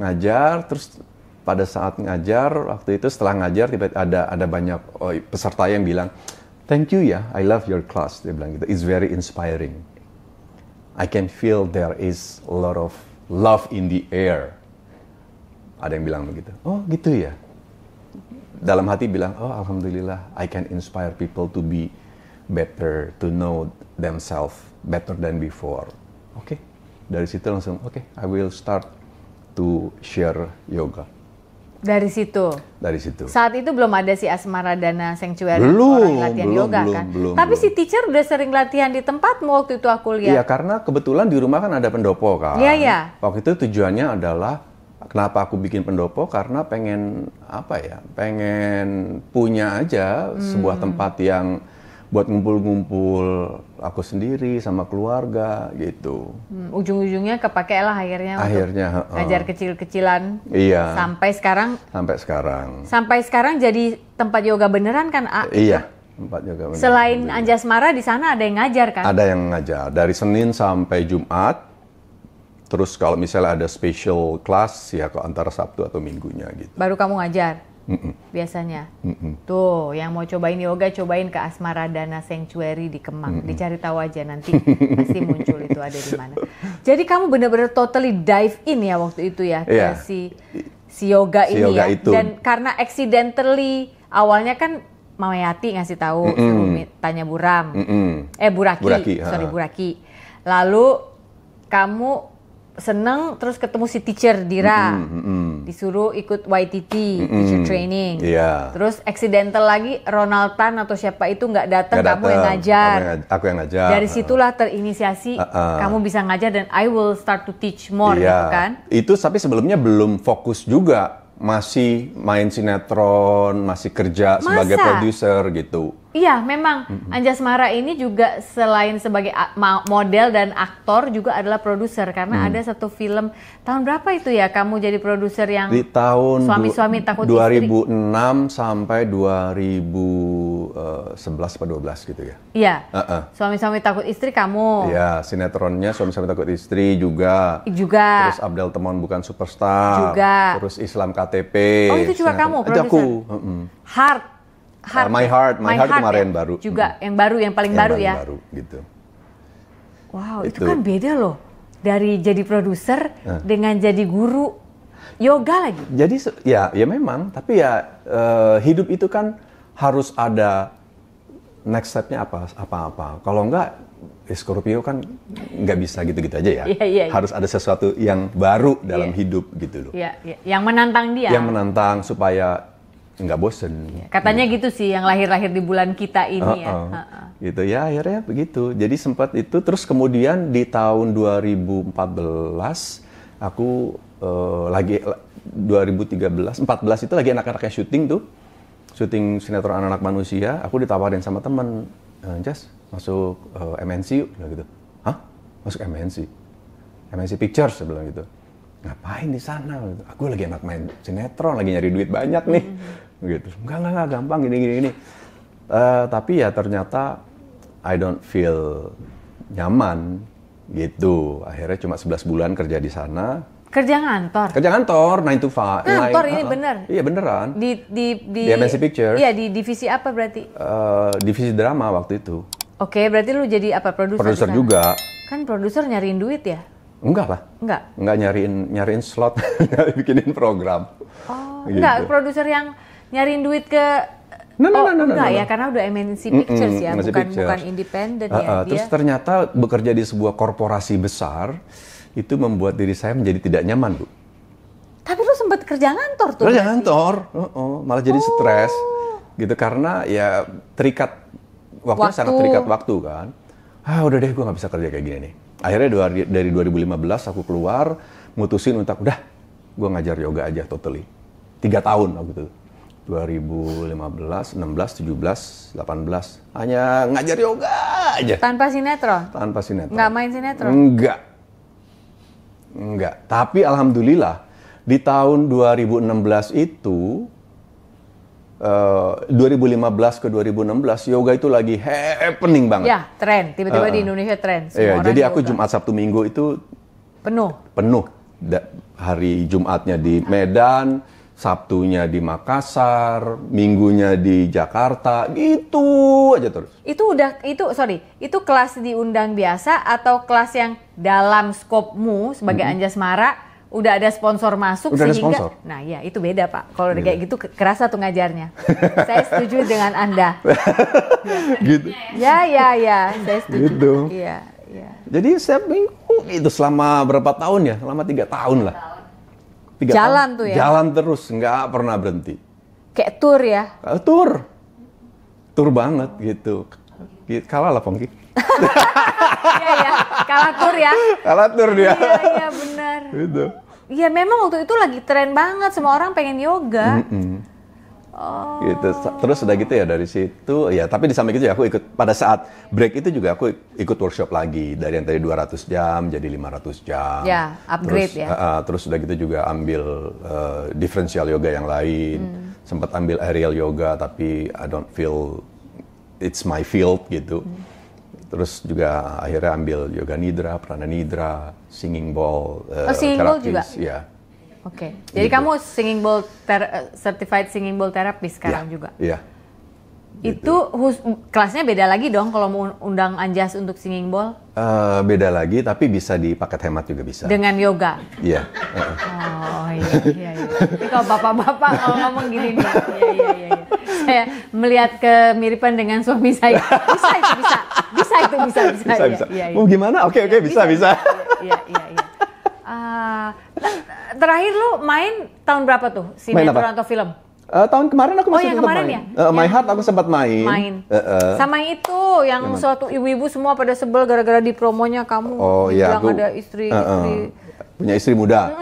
Ngajar, terus pada saat ngajar, waktu itu setelah ngajar tiba-tiba ada banyak peserta yang bilang, "Thank you ya, I love your class." Dia bilang gitu, "It's very inspiring. I can feel there is a lot of love in the air." Ada yang bilang begitu. Oh gitu ya. Dalam hati bilang, oh alhamdulillah, I can inspire people to be better, to know themselves better than before. Oke. Dari situ langsung, I will start to share yoga. Dari situ. Saat itu belum ada si Asmara Dana Sanctuary orang latihan yoga kan. Tapi si teacher udah sering latihan di tempatmu waktu itu aku lihat. Iya, karena kebetulan di rumah kan ada pendopo kan. Iya. Waktu itu tujuannya adalah kenapa aku bikin pendopo, karena pengen punya aja sebuah tempat yang buat ngumpul-ngumpul aku sendiri sama keluarga gitu. Ujung-ujungnya kepake lah akhirnya untuk ngajar kecil-kecilan. Iya. Sampai sekarang. Sampai sekarang jadi tempat yoga beneran kan? Iya, tempat yoga beneran. Selain Anjasmara di sana ada yang ngajar kan? Ada yang ngajar dari Senin sampai Jumat. Terus kalau misalnya ada special class ya antara Sabtu atau Minggunya gitu. Baru kamu ngajar biasanya. Tuh, yang mau cobain yoga cobain ke Asmara Dana Sanctuary di Kemang. Dicari tahu aja nanti pasti muncul itu ada di mana. Jadi kamu benar-benar totally dive in ya waktu itu ya ke si yoga ini yoga ya. itu. Dan karena accidentally awalnya kan Mama Yati ngasih tahu, suruh tanya Buram. Buraki. Buraki. Lalu kamu seneng terus ketemu si teacher Dira, disuruh ikut YTT teacher training, terus accidental lagi Ronald Tan atau siapa itu nggak datang, kamu yang ngajar. Aku yang ngajar. Dari situlah terinisiasi kamu bisa ngajar dan I will start to teach more gitu kan? Itu tapi sebelumnya belum fokus juga, masih main sinetron, masih kerja sebagai produser gitu. Iya, memang Anjasmara ini juga selain sebagai model dan aktor juga adalah produser karena ada satu film tahun berapa itu ya kamu jadi produser yang di tahun suami-suami takut 2006 sampai 2011 atau 12 gitu ya. Iya. Suami-suami takut istri kamu. Iya, sinetronnya Suami-suami Takut Istri juga. Juga. Terus Abdel Temon Bukan Superstar. Juga. Terus Islam KTP. Oh, itu juga kamu produser. Itu aku. My Heart kemarin ya? baru. Juga yang baru, yang paling baru ya. Baru gitu. Wow, itu kan beda loh. Dari jadi produser dengan jadi guru yoga lagi. Jadi ya memang, tapi ya hidup itu kan harus ada next step-nya apa. Kalau enggak, Scorpio kan nggak bisa gitu-gitu aja ya. Iya. Harus ada sesuatu yang baru dalam hidup gitu loh. Iya. Yang menantang dia. Yang menantang supaya nggak bosen. Katanya gitu sih yang lahir-lahir di bulan kita ini ya. Gitu ya, akhirnya begitu. Jadi sempat itu, terus kemudian di tahun 2014 aku lagi 2014 itu lagi anak-anaknya syuting tuh. Syuting sinetron Anak-anak Manusia, aku ditawarin sama teman, Jas, masuk MNC yuk, gitu. Hah? Masuk MNC? MNC Pictures, saya bilang gitu. Ngapain di sana? Aku lagi anak main sinetron, lagi nyari duit banyak nih. Gitu. Enggak, gampang gini. Tapi ya ternyata I don't feel nyaman gitu. Akhirnya cuma 11 bulan kerja di sana. Kerja ngantor, 9 to 5. Ngantor ini bener? Iya beneran. Di MNC Pictures. Iya, di divisi apa berarti? Divisi drama waktu itu. Oke, berarti lu jadi apa, produser? Produser juga. Kan produser nyariin duit ya? Enggak lah. Enggak nyariin slot, bikinin program. Oh, gitu. Enggak, produser yang nyariin duit ke enggak ya, karena udah MNC Pictures ya, bukan independen ya. Terus ternyata bekerja di sebuah korporasi besar itu membuat diri saya menjadi tidak nyaman, Bu. Tapi lu sempat kerja ngantor tuh? Kerja ngantor, malah jadi stres gitu karena ya terikat waktunya sangat terikat waktu kan. Udah deh, gue nggak bisa kerja kayak gini nih. Akhirnya dari 2015 aku keluar, mutusin untuk udah gue ngajar yoga aja totally. 3 tahun waktu itu. 2015, 16, 17, 18. Hanya ngajar yoga aja. Tanpa sinetron? Tanpa sinetron. Nggak main sinetron? Enggak. Tapi alhamdulillah di tahun 2016 itu 2015 ke 2016 yoga itu lagi happening banget. Ya, tren. Tiba-tiba di Indonesia tren. Iya, jadi aku Jumat Sabtu Minggu itu penuh. Hari Jumatnya di Medan, Sabtunya di Makassar, Minggunya di Jakarta, gitu aja terus. Itu kelas diundang biasa atau kelas yang dalam skopmu sebagai Anjasmara udah ada sponsor masuk udah sehingga ada sponsor. Nah ya itu beda Pak, kalau kayak gitu kerasa tuh ngajarnya. Saya setuju dengan Anda. Gitu. Ya, saya setuju. Gitu. Iya. Jadi setiap minggu itu selama berapa tahun ya? Selama 3 tahun lah. 3 jalan tahun. Tuh ya? Jalan terus, nggak pernah berhenti. Kayak tour ya? Tour banget gitu. Kalah lah Pongki. Iya, kalah tour ya? Kalah tour dia. Iya benar. Gitu. Iya memang waktu itu lagi tren banget, semua orang pengen yoga. Gitu. Terus udah gitu ya dari situ, ya tapi di samping itu ya aku ikut, pada saat break itu juga aku ikut workshop lagi. Dari yang tadi 200 jam jadi 500 jam. Ya, upgrade terus, ya. Terus udah gitu juga ambil differential yoga yang lain. Sempat ambil aerial yoga tapi I don't feel it's my field gitu. Terus juga akhirnya ambil yoga nidra, prana nidra, singing bowl, singing bowl juga? Ya. Oke. Jadi Gitu. kamu singing bowl certified singing bowl therapist sekarang juga. Iya. Itu kelasnya beda lagi dong kalau mau undang Anjas untuk singing bowl Beda lagi, tapi bisa di paket hemat juga bisa. dengan yoga. Iya. Oh iya. Tapi kalau bapak-bapak kalau ngomong gini nih, iya. Saya melihat kemiripan dengan suami saya. Bisa itu bisa. Iya. Mau gimana? Oke, bisa. Iya. Terakhir lu main tahun berapa tuh? Main Sinetron apa? atau film? Tahun kemarin aku masih yang tetap kemarin main. ya? My Heart aku sempat main. Sama itu yang suatu ibu-ibu semua pada sebel gara-gara di promonya kamu iya, bilang ada istri. Punya istri muda.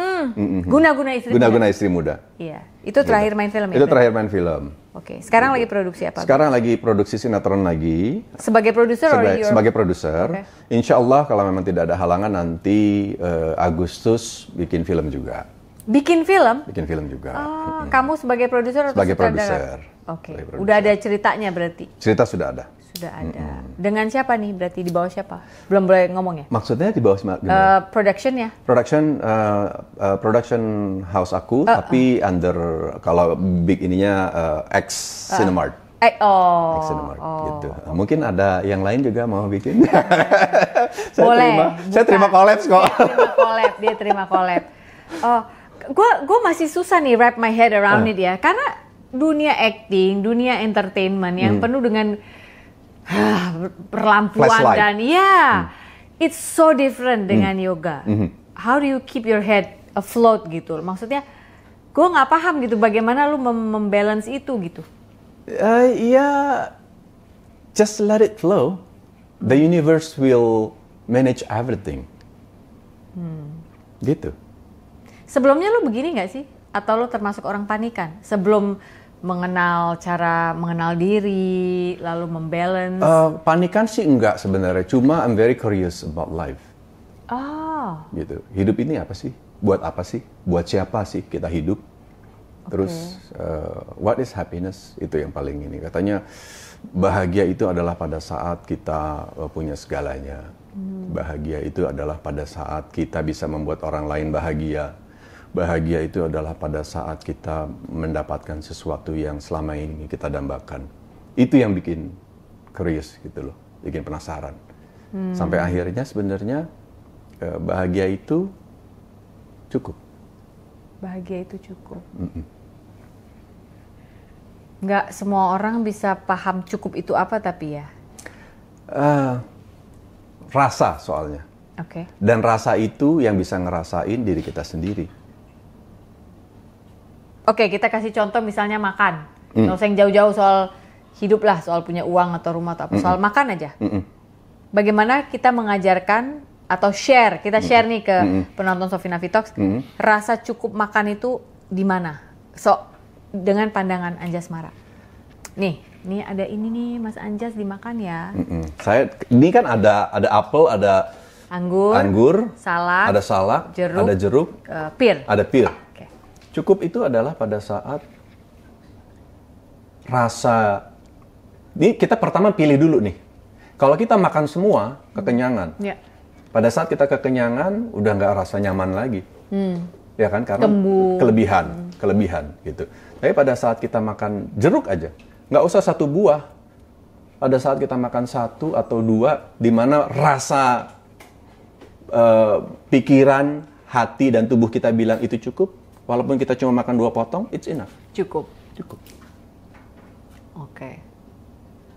Guna-guna istri. Guna-guna istri muda. Iya. Itu terakhir main film ya? Itu terakhir main film. Oke. Sekarang lagi produksi apa? Sekarang lagi produksi sinetron lagi. Sebagai produser Sebagai produser. Oke. Insya Allah kalau memang tidak ada halangan nanti Agustus bikin film juga. Bikin film? Bikin film juga. Oh, kamu sebagai produser atau Sebagai sutradara? produser. Oke. Sebagai produser. Udah ada ceritanya berarti? Cerita sudah ada. Sudah ada. Dengan siapa nih berarti? Di bawah siapa? Belum boleh ngomong ya? Maksudnya di bawah gimana? Production ya? Production house aku, tapi under kalau big ininya X Cinemark. X Cinemark gitu. Mungkin ada yang lain juga mau bikin. Saya terima collab kok. Dia terima collab. Oh, gue masih susah nih wrap my head around it ya, karena dunia acting, dunia entertainment yang penuh dengan perlampuan Flashlight. dan it's so different dengan yoga. How do you keep your head afloat gitu? Maksudnya, gue nggak paham gitu bagaimana lu membalance itu gitu. Just let it flow. The universe will manage everything. Gitu. Sebelumnya lu begini nggak sih? Atau lu termasuk orang panikan? Sebelum cara mengenal diri, lalu membalance? Panikan sih enggak sebenarnya. Cuma I'm very curious about life. Oh. Gitu. Hidup ini apa sih? Buat apa sih? Buat siapa sih kita hidup? Terus what is happiness? Itu yang paling ini. Katanya bahagia itu adalah pada saat kita punya segalanya. Bahagia itu adalah pada saat kita bisa membuat orang lain bahagia. Bahagia itu adalah pada saat kita mendapatkan sesuatu yang selama ini kita dambakan. Itu yang bikin curious gitu loh, bikin penasaran. Sampai akhirnya sebenarnya bahagia itu cukup. Bahagia itu cukup. Nggak semua orang bisa paham cukup itu apa tapi ya. Rasa soalnya. Oke. Dan rasa itu yang bisa ngerasain diri kita sendiri. Oke, kita kasih contoh misalnya makan. Nggak usah yang jauh-jauh soal hidup lah, soal punya uang atau rumah atau apa. Soal makan aja. Bagaimana kita mengajarkan atau share, kita share nih ke penonton Sofina Vitox, rasa cukup makan itu di mana? Dengan pandangan Anjas Mara. Nih ada ini nih Mas Anjas dimakan ya. Ini kan ada apel, ada anggur, salak, ada salak, ada jeruk, pir. ada pir. Okay. Cukup itu adalah pada saat rasa. Ini kita pertama pilih dulu nih. Kalau kita makan semua kekenyangan. Yeah. Pada saat kita kekenyangan udah nggak rasa nyaman lagi. Ya kan, karena kelebihan gitu. Tapi pada saat kita makan jeruk aja, nggak usah satu buah. Pada saat kita makan satu atau dua, di mana rasa pikiran, hati dan tubuh kita bilang itu cukup, walaupun kita cuma makan 2 potong, it's enough. Cukup. Oke.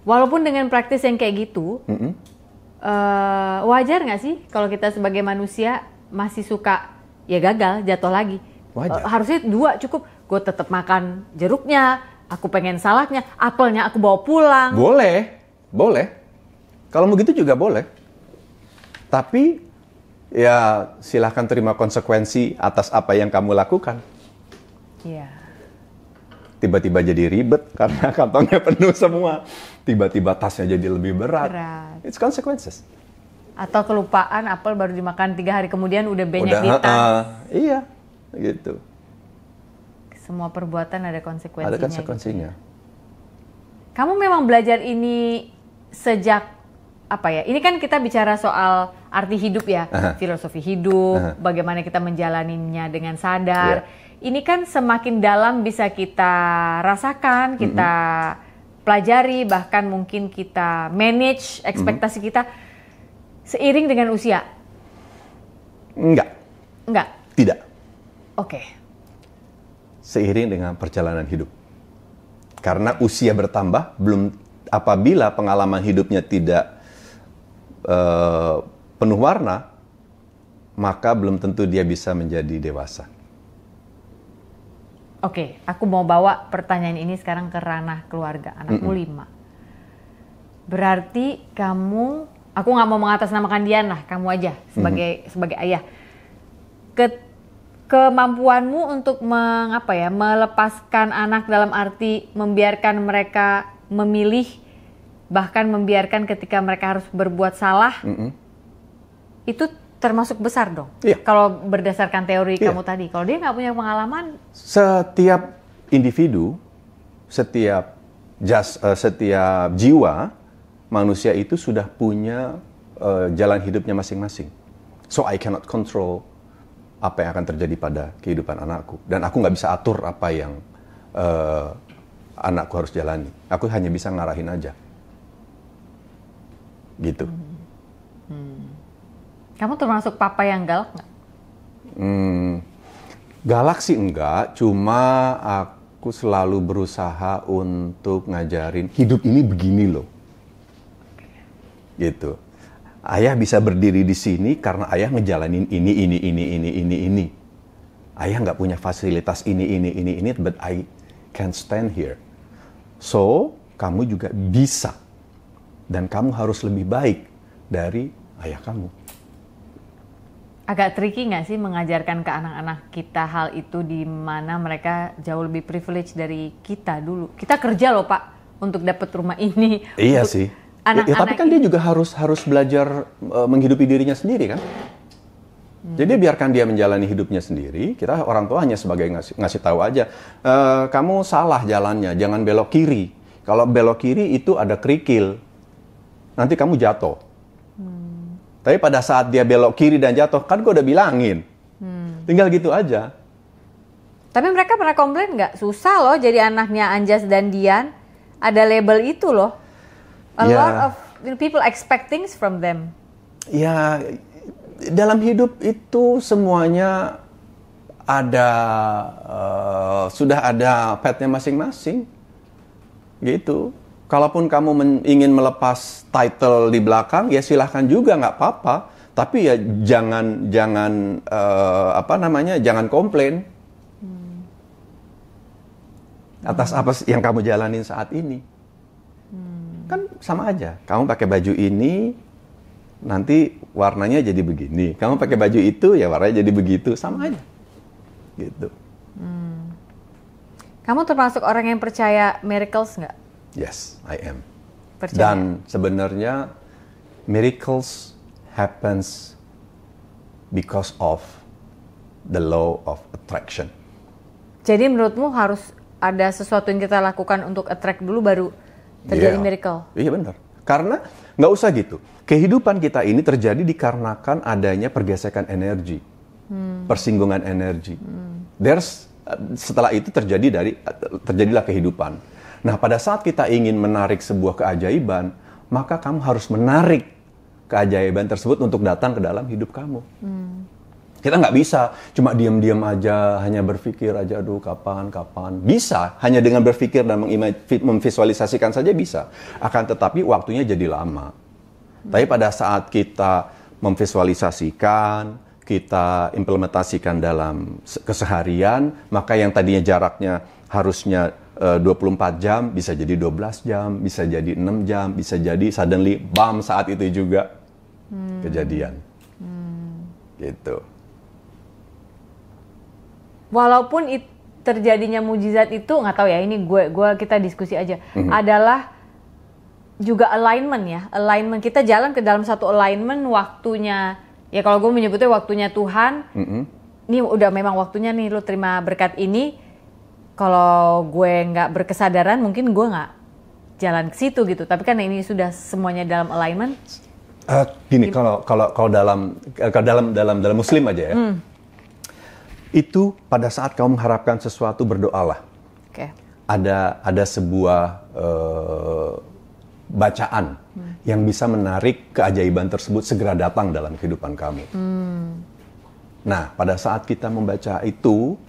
Walaupun dengan praktis yang kayak gitu, wajar nggak sih kalau kita sebagai manusia masih suka ya gagal, jatuh lagi? Wajar. Harusnya 2 cukup. Gue tetap makan jeruknya, aku pengen salaknya, apelnya aku bawa pulang. Boleh. Kalau begitu juga boleh. Tapi ya silahkan terima konsekuensi atas apa yang kamu lakukan. Iya. Tiba-tiba jadi ribet karena kantongnya penuh semua. Tiba-tiba tasnya jadi lebih berat. It's consequences. Atau kelupaan apel baru dimakan 3 hari kemudian udah banyak di tas. Iya, gitu. Semua perbuatan ada konsekuensinya. Ada konsekuensinya. Gitu. Kamu memang belajar ini sejak apa ya? Ini kan kita bicara soal arti hidup ya, filosofi hidup, bagaimana kita menjalaninya dengan sadar. Ini kan semakin dalam bisa kita rasakan, kita pelajari, bahkan mungkin kita manage ekspektasi kita seiring dengan usia. Enggak. Tidak. Oke. Seiring dengan perjalanan hidup. Karena usia bertambah, apabila pengalaman hidupnya tidak penuh warna, maka belum tentu dia bisa menjadi dewasa. Oke, aku mau bawa pertanyaan ini sekarang ke ranah keluarga. Anakmu 5. Berarti kamu, aku nggak mau mengatasnamakan Dian lah, kamu aja sebagai ayah. Kemampuanmu untuk melepaskan anak dalam arti membiarkan mereka memilih, bahkan membiarkan ketika mereka harus berbuat salah, itu termasuk besar dong. Iya. Kalau berdasarkan teori kamu tadi, kalau dia nggak punya pengalaman. Setiap individu, setiap jiwa manusia itu sudah punya jalan hidupnya masing-masing. So I cannot control apa yang akan terjadi pada kehidupan anakku, dan aku nggak bisa atur apa yang anakku harus jalani. Aku hanya bisa ngarahin aja, gitu. Kamu termasuk papa yang galak nggak? Galak sih enggak, cuma aku selalu berusaha untuk ngajarin hidup ini begini loh, gitu. Ayah bisa berdiri di sini karena ayah ngejalanin ini. Ayah nggak punya fasilitas ini, but I can stand here. So, kamu juga bisa. Dan kamu harus lebih baik dari ayah kamu. Agak tricky nggak sih mengajarkan ke anak-anak kita hal itu di mana mereka jauh lebih privilege dari kita dulu. Kita kerja loh Pak untuk dapat rumah ini. Iya sih. Tapi kan dia juga harus belajar menghidupi dirinya sendiri kan. Jadi biarkan dia menjalani hidupnya sendiri. Kita orang tua hanya sebagai ngasih tahu aja. Kamu salah jalannya, jangan belok kiri. Kalau belok kiri itu ada kerikil. Nanti kamu jatuh. Tapi pada saat dia belok kiri dan jatuh, kan gue udah bilangin. Tinggal gitu aja. Tapi mereka pernah komplain nggak? Susah loh jadi anaknya Anjas dan Dian. Ada label itu loh. A lot of people expect things from them. Ya, dalam hidup itu semuanya ada, sudah ada path-nya masing-masing. Gitu. Kalaupun kamu ingin melepas title di belakang, ya silahkan juga, nggak apa-apa. Tapi ya jangan komplain atas apa yang kamu jalanin saat ini. Kan sama aja. Kamu pakai baju ini, nanti warnanya jadi begini. Kamu pakai baju itu, ya warnanya jadi begitu. Sama aja. Gitu. Kamu termasuk orang yang percaya miracles nggak? Yes, I am. Percaya. Dan sebenarnya miracles happens because of the law of attraction. Jadi menurutmu harus ada sesuatu yang kita lakukan untuk attract dulu baru terjadi miracle? Iya benar. Karena nggak usah gitu. Kehidupan kita ini terjadi dikarenakan adanya pergesekan energi, persinggungan energi. Setelah itu terjadilah kehidupan. Nah, pada saat kita ingin menarik sebuah keajaiban, maka kamu harus menarik keajaiban tersebut untuk datang ke dalam hidup kamu. Kita nggak bisa cuma diam-diam aja, hanya berpikir aja, aduh kapan. Bisa, hanya dengan berpikir dan memvisualisasikan saja bisa. Akan tetapi waktunya jadi lama. Tapi pada saat kita memvisualisasikan, kita implementasikan dalam keseharian, maka yang tadinya jaraknya harusnya 24 jam, bisa jadi 12 jam, bisa jadi 6 jam, bisa jadi suddenly, bam, saat itu juga kejadian. Gitu. Walaupun terjadinya mujizat itu, nggak tahu ya, ini kita diskusi aja, adalah juga alignment ya. Alignment, kita jalan ke dalam satu alignment, waktunya, ya kalau gue menyebutnya waktunya Tuhan, ini udah memang waktunya nih, lu terima berkat ini. Kalau gue nggak berkesadaran, mungkin gue nggak jalan ke situ gitu. Tapi kan ini sudah semuanya dalam alignment. Gini, kalau dalam Muslim aja ya, itu pada saat kamu mengharapkan sesuatu, berdoalah. Oke. Ada sebuah bacaan yang bisa menarik keajaiban tersebut segera datang dalam kehidupan kamu. Nah, pada saat kita membaca itu,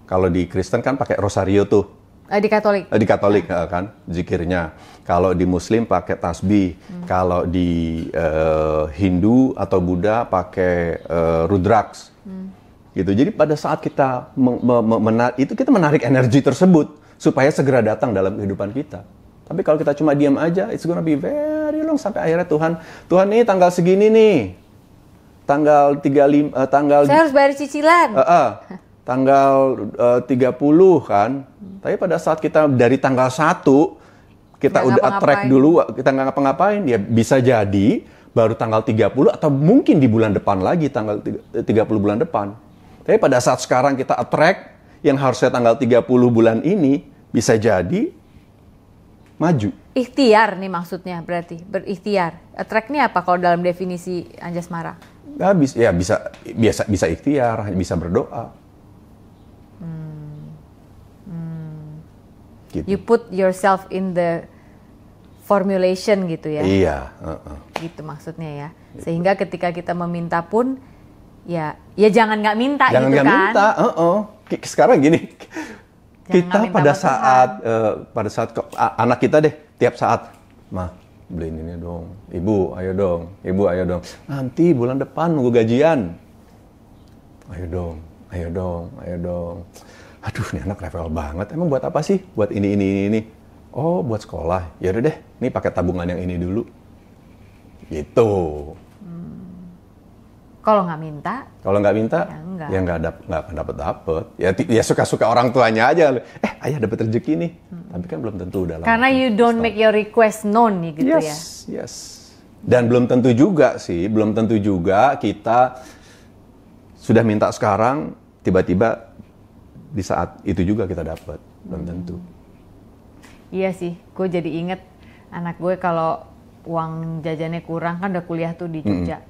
kalau di Kristen kan pakai rosario tuh. Di Katolik. Di Katolik kan, zikirnya. Kalau di Muslim pakai tasbih. Kalau di Hindu atau Buddha pakai rudraks. Gitu. Jadi pada saat kita kita menarik energi tersebut supaya segera datang dalam kehidupan kita. Tapi kalau kita cuma diam aja, it's gonna be very long sampai akhirnya Tuhan nih tanggal segini nih. Tanggal 35 Saya harus bayar cicilan. Tanggal 30 kan. Tapi pada saat kita dari tanggal 1 kita nggak udah attract dulu, kita nggak ngapa-ngapain, ya bisa jadi baru tanggal 30 atau mungkin di bulan depan lagi, tanggal 30 bulan depan. Tapi pada saat sekarang kita attract yang harusnya tanggal 30 bulan ini, bisa jadi maju. Ikhtiar nih maksudnya berarti, berikhtiar. Attract ini apa kalau dalam definisi Anjasmara? Bisa ikhtiar, bisa berdoa. Gitu. You put yourself in the formulation gitu ya. Iya. Gitu maksudnya ya. Sehingga ketika kita meminta pun, ya jangan nggak minta jangan gitu kan. Jangan nggak minta. Sekarang gini, kita pada saat anak kita deh, tiap saat, "Ma, beliin ini dong. Ibu, ayo dong. Ibu, ayo dong. Nanti bulan depan nunggu gajian. Ayo dong, ayo dong, ayo dong." Aduh, ini anak level banget. Emang buat apa sih? Buat ini. Oh, buat sekolah. Ya udah deh, nih pakai tabungan yang ini dulu. Gitu. Kalau nggak minta? Kalau nggak minta, ya nggak akan dapet. Ya suka-suka orang tuanya aja. Ayah dapat rezeki nih. Tapi kan belum tentu dalam. Karena you don't make your request known nih gitu ya. Yes. Dan belum tentu juga kita sudah minta sekarang, tiba-tiba di saat itu juga kita dapat, belum tentu. Iya sih, gue jadi inget anak gue kalau uang jajannya kurang, kan udah kuliah tuh di Jogja.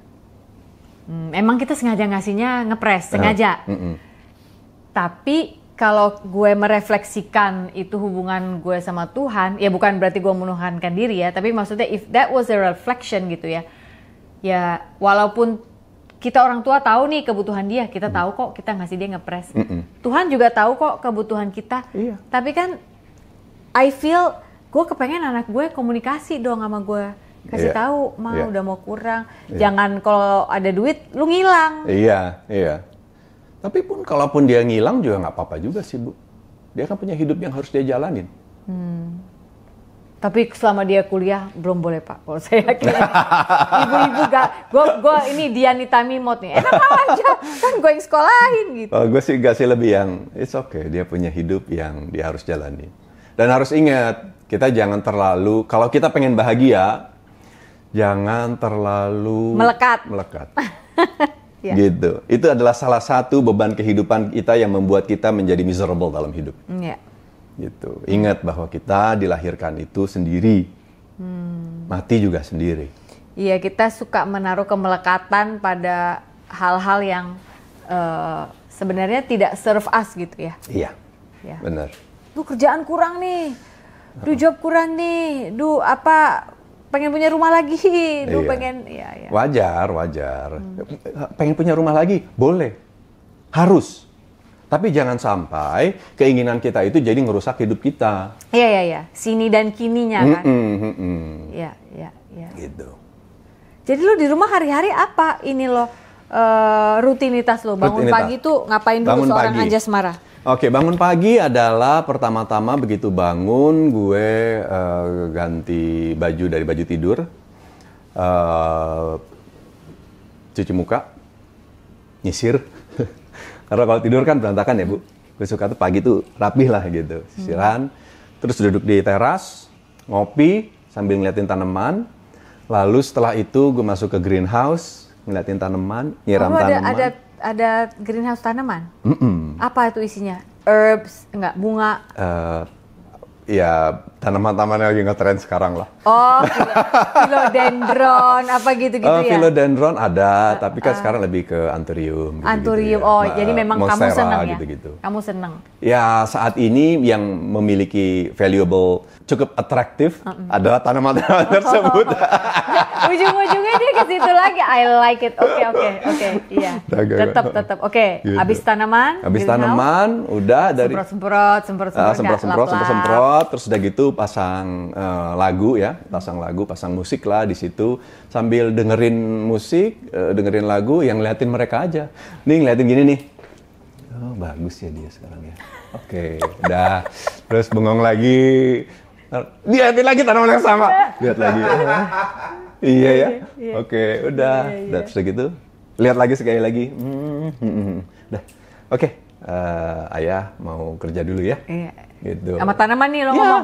Emang kita sengaja ngasihnya ngepres, sengaja. Tapi kalau gue merefleksikan itu hubungan gue sama Tuhan, ya bukan berarti gue menuhankan diri ya, tapi maksudnya if that was a reflection gitu ya, ya walaupun kita orang tua tahu nih kebutuhan dia, kita tahu kok kita ngasih dia ngepres. Tuhan juga tahu kok kebutuhan kita. Iya. Tapi kan I feel gue kepengen anak gue komunikasi dong sama gue. Kasih tahu, udah mau kurang. Jangan kalau ada duit lu ngilang. Iya. Tapi pun kalaupun dia ngilang juga nggak apa-apa juga sih, Bu. Dia kan punya hidup yang harus dia jalanin. Tapi selama dia kuliah belum boleh Pak. Kalau saya yakin ibu-ibu gue ini Dianita Mimot nih. Enak aja kan gue yang sekolahin gitu. Gue sih lebih yang it's okay. Dia punya hidup yang dia harus jalani. Dan harus ingat kita jangan terlalu, kalau kita pengen bahagia, jangan terlalu melekat. Ya. Gitu. Itu adalah salah satu beban kehidupan kita yang membuat kita menjadi miserable dalam hidup. Iya. Gitu. Ingat bahwa kita dilahirkan itu sendiri, mati juga sendiri. Iya, kita suka menaruh kemelekatan pada hal-hal yang sebenarnya tidak serve us gitu ya. Iya, benar. Duh kerjaan kurang nih, job kurang nih, pengen punya rumah lagi, pengen, ya. Wajar. Pengen punya rumah lagi, boleh, harus. Tapi jangan sampai keinginan kita itu jadi ngerusak hidup kita. Iya. Sini dan kininya kan. Iya. Gitu. Jadi lo di rumah hari-hari apa ini lo rutinitas lo? Bangun pagi tuh ngapain dulu seorang Anjasmara? Oke, bangun pagi adalah pertama-tama begitu bangun gue ganti baju dari baju tidur, cuci muka, nyisir. Karena kalau tidur kan berantakan ya Bu. Gue suka tuh pagi tuh rapih lah gitu. Sisiran, terus duduk di teras, ngopi sambil ngeliatin tanaman. Lalu setelah itu gue masuk ke greenhouse, ngeliatin tanaman, nyiram tanaman. Ada greenhouse tanaman? Apa itu isinya? Herbs, bunga? Ya tanaman-tanaman yang lagi ngetren sekarang lah. Oh, philodendron, apa gitu-gitu ya? Philodendron ada, tapi kan sekarang lebih ke anthurium. Anthurium, gitu ya. jadi memang kamu Monstera, senang ya? Gitu-gitu. Kamu senang? Ya, saat ini yang memiliki valuable, cukup atraktif adalah tanaman-tanaman tersebut. Ujung-ujungnya dia ke situ lagi. I like it. Oke. Iya. Tetap. Oke. Gitu. Habis tanaman. Habis tanaman, udah dari semprot. semprot, terus udah gitu pasang lagu ya, pasang musik lah di situ sambil dengerin musik, dengerin lagu, yang ngeliatin mereka aja. Nih ngeliatin gini nih. Oh, bagus ya dia sekarang ya. Oke, udah. Terus bengong lagi. Lihatin lagi tanaman yang sama. Lihat lagi. Iya ya. Oke, udah. Udah terus gitu. Lihat lagi sekali lagi. Udah. Oke. Ayah mau kerja dulu ya. Iya. Gitu. Sama tanaman nih lo ngomong.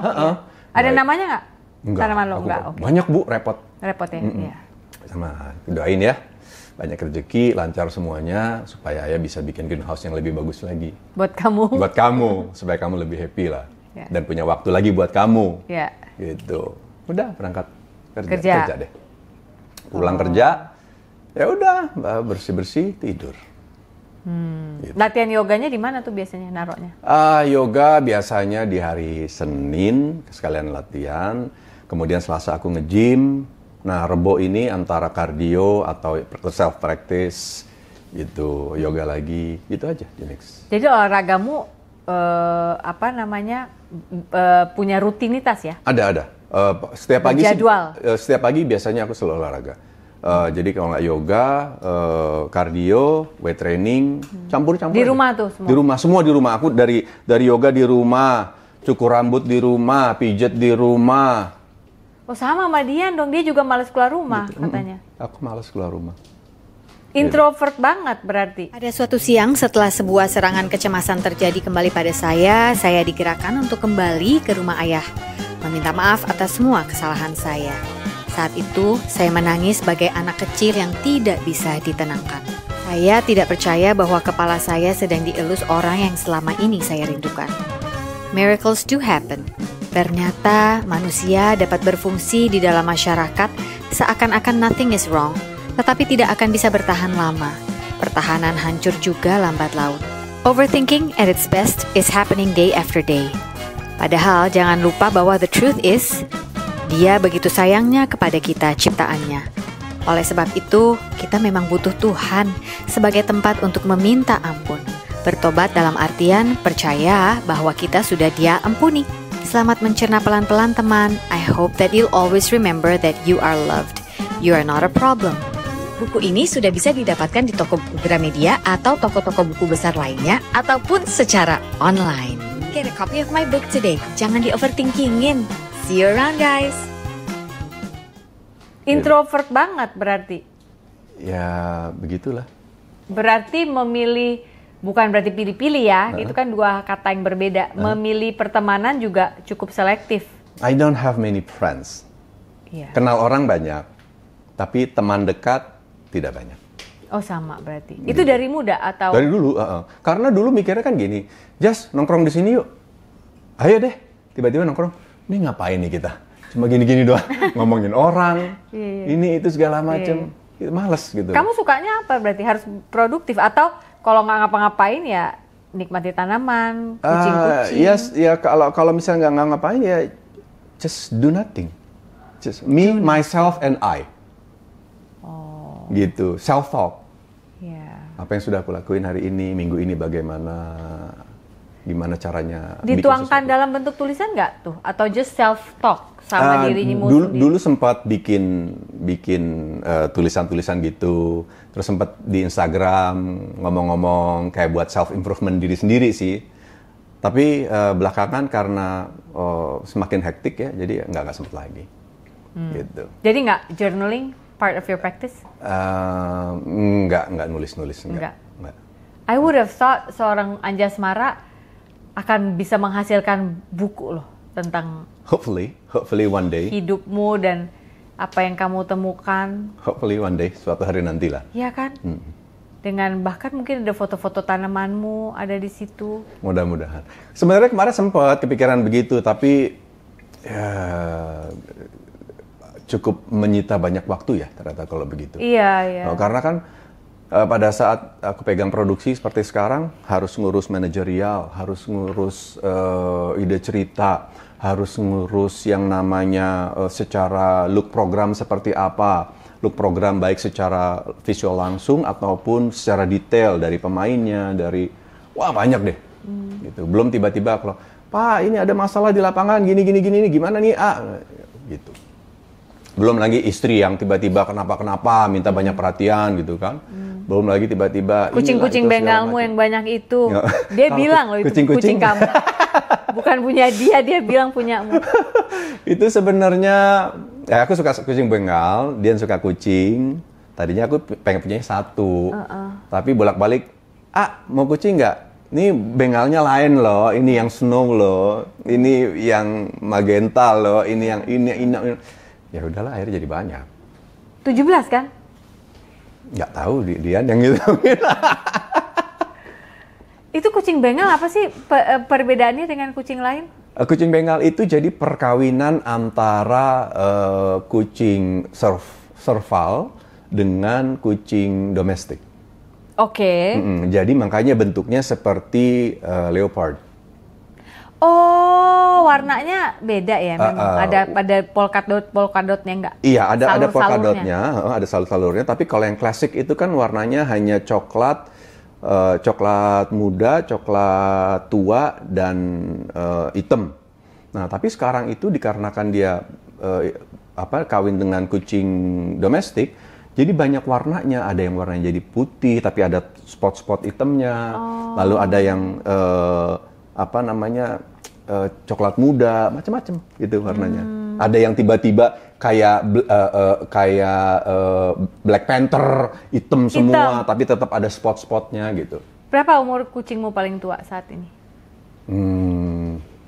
Ada namanya nggak? Enggak. Tanaman lo enggak. Okay. Banyak Bu, repot. Repot ya. Iya. Sama doain ya. Banyak rezeki, lancar semuanya, supaya ayah bisa bikin greenhouse yang lebih bagus lagi. Buat kamu. Buat kamu, supaya kamu lebih happy lah. Ya. Dan punya waktu lagi buat kamu. Ya. Gitu. Udah berangkat Kerja deh. Pulang kerja, ya udah bersih-bersih, tidur. Gitu. Latihan yoganya di mana tuh biasanya naruhnya? Yoga biasanya di hari Senin, sekalian latihan. Kemudian Selasa aku nge-gym. Nah, Rebo ini antara kardio atau self practice gitu, yoga lagi, gitu aja di mix. Jadi olahragamu punya rutinitas ya? Ada. Setiap pagi jadwal. Setiap pagi biasanya aku selalu olahraga. Jadi kalau nggak yoga, kardio, weight training, campur-campur. Di aja. rumah tuh semua? Di rumah, semua di rumah. Aku dari yoga di rumah, cukur rambut di rumah, pijat di rumah. Oh sama Dian dong, dia juga malas keluar rumah katanya. Aku malas keluar rumah. Introvert banget berarti. Pada suatu siang setelah sebuah serangan kecemasan terjadi kembali pada saya digerakkan untuk kembali ke rumah ayah. Meminta maaf atas semua kesalahan saya. Saat itu, saya menangis sebagai anak kecil yang tidak bisa ditenangkan. Saya tidak percaya bahwa kepala saya sedang dielus orang yang selama ini saya rindukan. Miracles do happen. Ternyata manusia dapat berfungsi di dalam masyarakat seakan-akan nothing is wrong, tetapi tidak akan bisa bertahan lama. Pertahanan hancur juga lambat laun. Overthinking at its best is happening day after day. Padahal jangan lupa bahwa the truth is, Dia begitu sayangnya kepada kita ciptaannya. Oleh sebab itu, kita memang butuh Tuhan sebagai tempat untuk meminta ampun. Bertobat dalam artian percaya bahwa kita sudah Dia ampuni. Selamat mencerna pelan-pelan teman. I hope that you'll always remember that you are loved. You are not a problem. Buku ini sudah bisa didapatkan di toko buku Gramedia atau toko-toko buku besar lainnya, ataupun secara online. Get a copy of my book today. Jangan di-overthinkingin. See you around, guys. Introvert banget berarti. Ya, begitulah. Berarti memilih, bukan berarti pilih-pilih ya, itu kan dua kata yang berbeda. Memilih pertemanan juga cukup selektif. I don't have many friends. Iya. Kenal orang banyak, tapi teman dekat tidak banyak. Oh sama berarti. Itu dari muda atau? Dari dulu, karena dulu mikirnya kan gini, Jas nongkrong di sini yuk. Ayo deh, tiba-tiba nongkrong. Ini ngapain nih kita? Cuma gini-gini doang, ngomongin orang, ini itu segala macam. Males gitu. Kamu sukanya apa berarti? Harus produktif atau kalau nggak ngapa-ngapain ya nikmati tanaman, kucing-kucing? Yes, ya kalau misalnya nggak ngapain ya just do nothing. Just me, myself, and I. Oh. Gitu, self talk. Yeah. Apa yang sudah aku lakuin hari ini, minggu ini bagaimana, gimana caranya. Dituangkan dalam bentuk tulisan nggak tuh? Atau just self talk sama dirimu sendiri? Dulu sempat bikin tulisan-tulisan gitu, terus sempat di Instagram ngomong-ngomong kayak buat self improvement diri sendiri sih. Tapi belakangan karena semakin hektik ya, jadi nggak sempat lagi. Gitu. Jadi nggak journaling part of your practice? Nggak nulis-nulis. Nggak. I would have thought seorang Anjasmara akan bisa menghasilkan buku loh tentang hopefully one day hidupmu dan apa yang kamu temukan. Hopefully one day, suatu hari nantilah. Iya kan? Dengan bahkan mungkin ada foto-foto tanamanmu ada di situ. Mudah-mudahan. Sebenarnya kemarin sempat kepikiran begitu, tapi Ya, cukup menyita banyak waktu ya ternyata kalau begitu. Iya, iya. Karena kan pada saat aku pegang produksi seperti sekarang, harus ngurus manajerial, harus ngurus ide cerita, harus ngurus yang namanya secara look program seperti apa. Look program baik secara visual langsung ataupun secara detail dari pemainnya, dari wah banyak deh. Gitu. Belum tiba-tiba kalau Pak ini ada masalah di lapangan gini gimana nih gitu. Belum lagi istri yang tiba-tiba kenapa minta banyak perhatian gitu kan. Belum lagi tiba-tiba kucing-kucing bengalmu yang banyak itu. Dia bilang loh itu kucing kamu. Bukan punya dia bilang punyamu. Itu sebenarnya ya aku suka kucing bengal, dia suka kucing. Tadinya aku pengen punya satu. Tapi bolak-balik, mau kucing nggak? Ini bengalnya lain loh, ini yang snow loh, ini yang magenta loh, ini yang ini. Ya udahlah, akhirnya jadi banyak. 17 kan? Nggak tahu, dia yang gitu. Itu kucing bengal apa sih perbedaannya dengan kucing lain? Kucing bengal itu jadi perkawinan antara kucing serval dengan kucing domestik. Oke. Jadi makanya bentuknya seperti leopard. Oh, warnanya beda ya memang. Ada polkadotnya enggak? Iya, ada polkadotnya, ada salur-salurnya. Tapi kalau yang klasik itu kan warnanya hanya coklat, coklat muda, coklat tua, dan hitam. Nah, tapi sekarang itu dikarenakan dia kawin dengan kucing domestik, jadi banyak warnanya. Ada yang warnanya jadi putih, tapi ada spot-spot hitamnya. Lalu ada yang coklat muda, macam-macam gitu warnanya. Ada yang tiba-tiba kayak Black Panther, hitam semua, tapi tetap ada spot-spotnya gitu. Berapa umur kucingmu paling tua saat ini?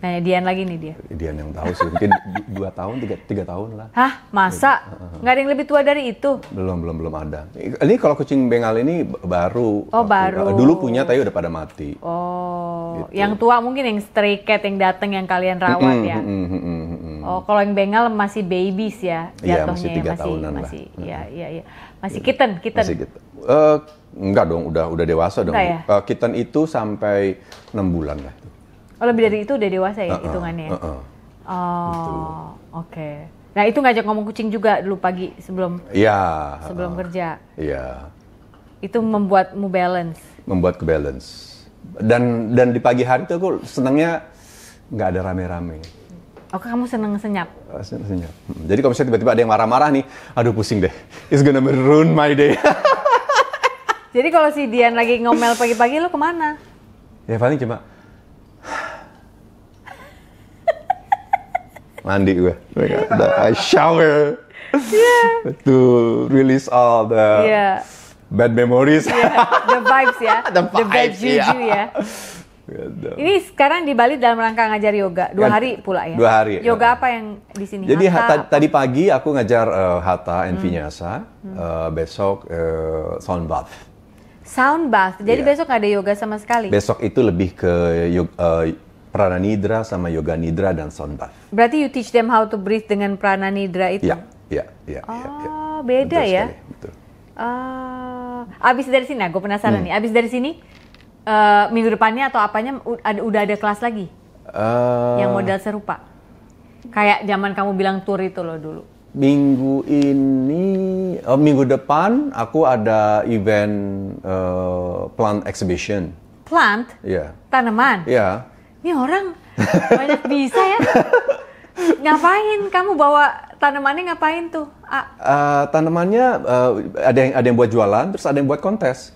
Nah, Dian lagi nih dia. Dian yang tahu sih, mungkin 2 tahun, 3 tahun lah. Hah? Masa? Nggak ada yang lebih tua dari itu? Belum ada. Ini kalau kucing bengal ini baru. Oh, baru. Dulu punya, tapi udah pada mati. Oh, gitu. Yang tua mungkin yang stray cat yang datang yang kalian rawat ya? Oh, kalau yang bengal masih babies ya Iya, jatuhnya. masih 3 tahunan lah. Iya. Masih kitten. Masih gitu. Enggak dong, udah dewasa dong. Ya? Kitten itu sampai 6 bulan lah. Oh, lebih dari itu udah dewasa ya hitungannya? Oh, gitu. Oke. Nah, itu ngajak ngomong kucing juga dulu pagi sebelum kerja? Iya. Itu membuatmu balance? Membuat balance. Dan di pagi hari itu aku senangnya nggak ada rame-rame. Oke, kamu seneng senyap? Senyap. Jadi kalau misalnya tiba-tiba ada yang marah-marah nih, aduh pusing deh. It's gonna ruin my day. Jadi kalau si Dian lagi ngomel pagi-pagi, lo kemana? Ya paling cuma mandi gue. I shower. To release all the bad memories. The vibes ya. The bad juju ya. Ini sekarang di Bali dalam rangka ngajar yoga. 2 hari pula ya? 2 hari. Yoga apa yang di sini? Jadi tadi pagi aku ngajar Hatha and Vinyasa. Besok sound bath. Sound bath? Jadi besok nggak ada yoga sama sekali? Besok itu lebih ke Prana Nidra sama Yoga Nidra dan sound bath. Berarti you teach them how to breathe dengan Prana Nidra itu? Iya. Beda betul ya? Sekali, betul. Abis dari sini, gue penasaran nih. Abis dari sini, minggu depannya atau apanya udah ada kelas lagi? Yang model serupa? Kayak zaman kamu bilang tour itu loh dulu. Minggu depan aku ada event plant exhibition. Plant? Iya. Tanaman? Iya. Ini orang banyak bisa ya. Ngapain? Kamu bawa tanamannya ngapain tuh? Tanamannya ada yang buat jualan, terus ada yang buat kontes.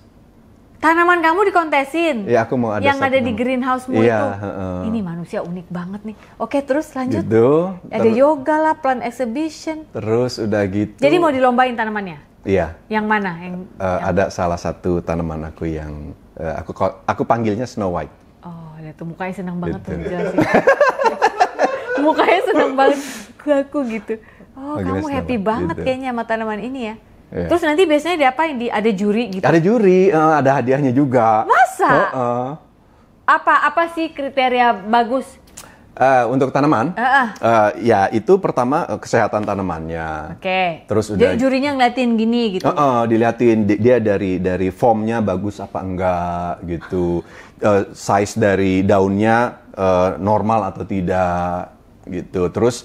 Tanaman kamu dikontesin? Iya, aku mau ada yang ada di greenhouse-mu itu? Ini manusia unik banget nih. Oke, terus lanjut. Gitu. Ada yoga lah, plant exhibition. Terus udah gitu. Jadi mau dilombain tanamannya? Iya. Yang mana? Ada salah satu tanaman aku yang aku panggilnya Snow White. Oh, lihat tuh mukanya senang banget tuh jelasin. Mukanya senang banget aku gitu. Oh, kamu happy banget gitu. Kayaknya sama tanaman ini ya. Yeah. Terus nanti biasanya diapain? Ada juri gitu? Ada juri, ada hadiahnya juga. Masa? Apa sih kriteria bagus? Untuk tanaman, ya itu pertama kesehatan tanamannya. Oke. Terus udah. Jadi jurinya ngeliatin gini gitu. Diliatin dia dari formnya bagus apa enggak gitu, size dari daunnya normal atau tidak gitu. Terus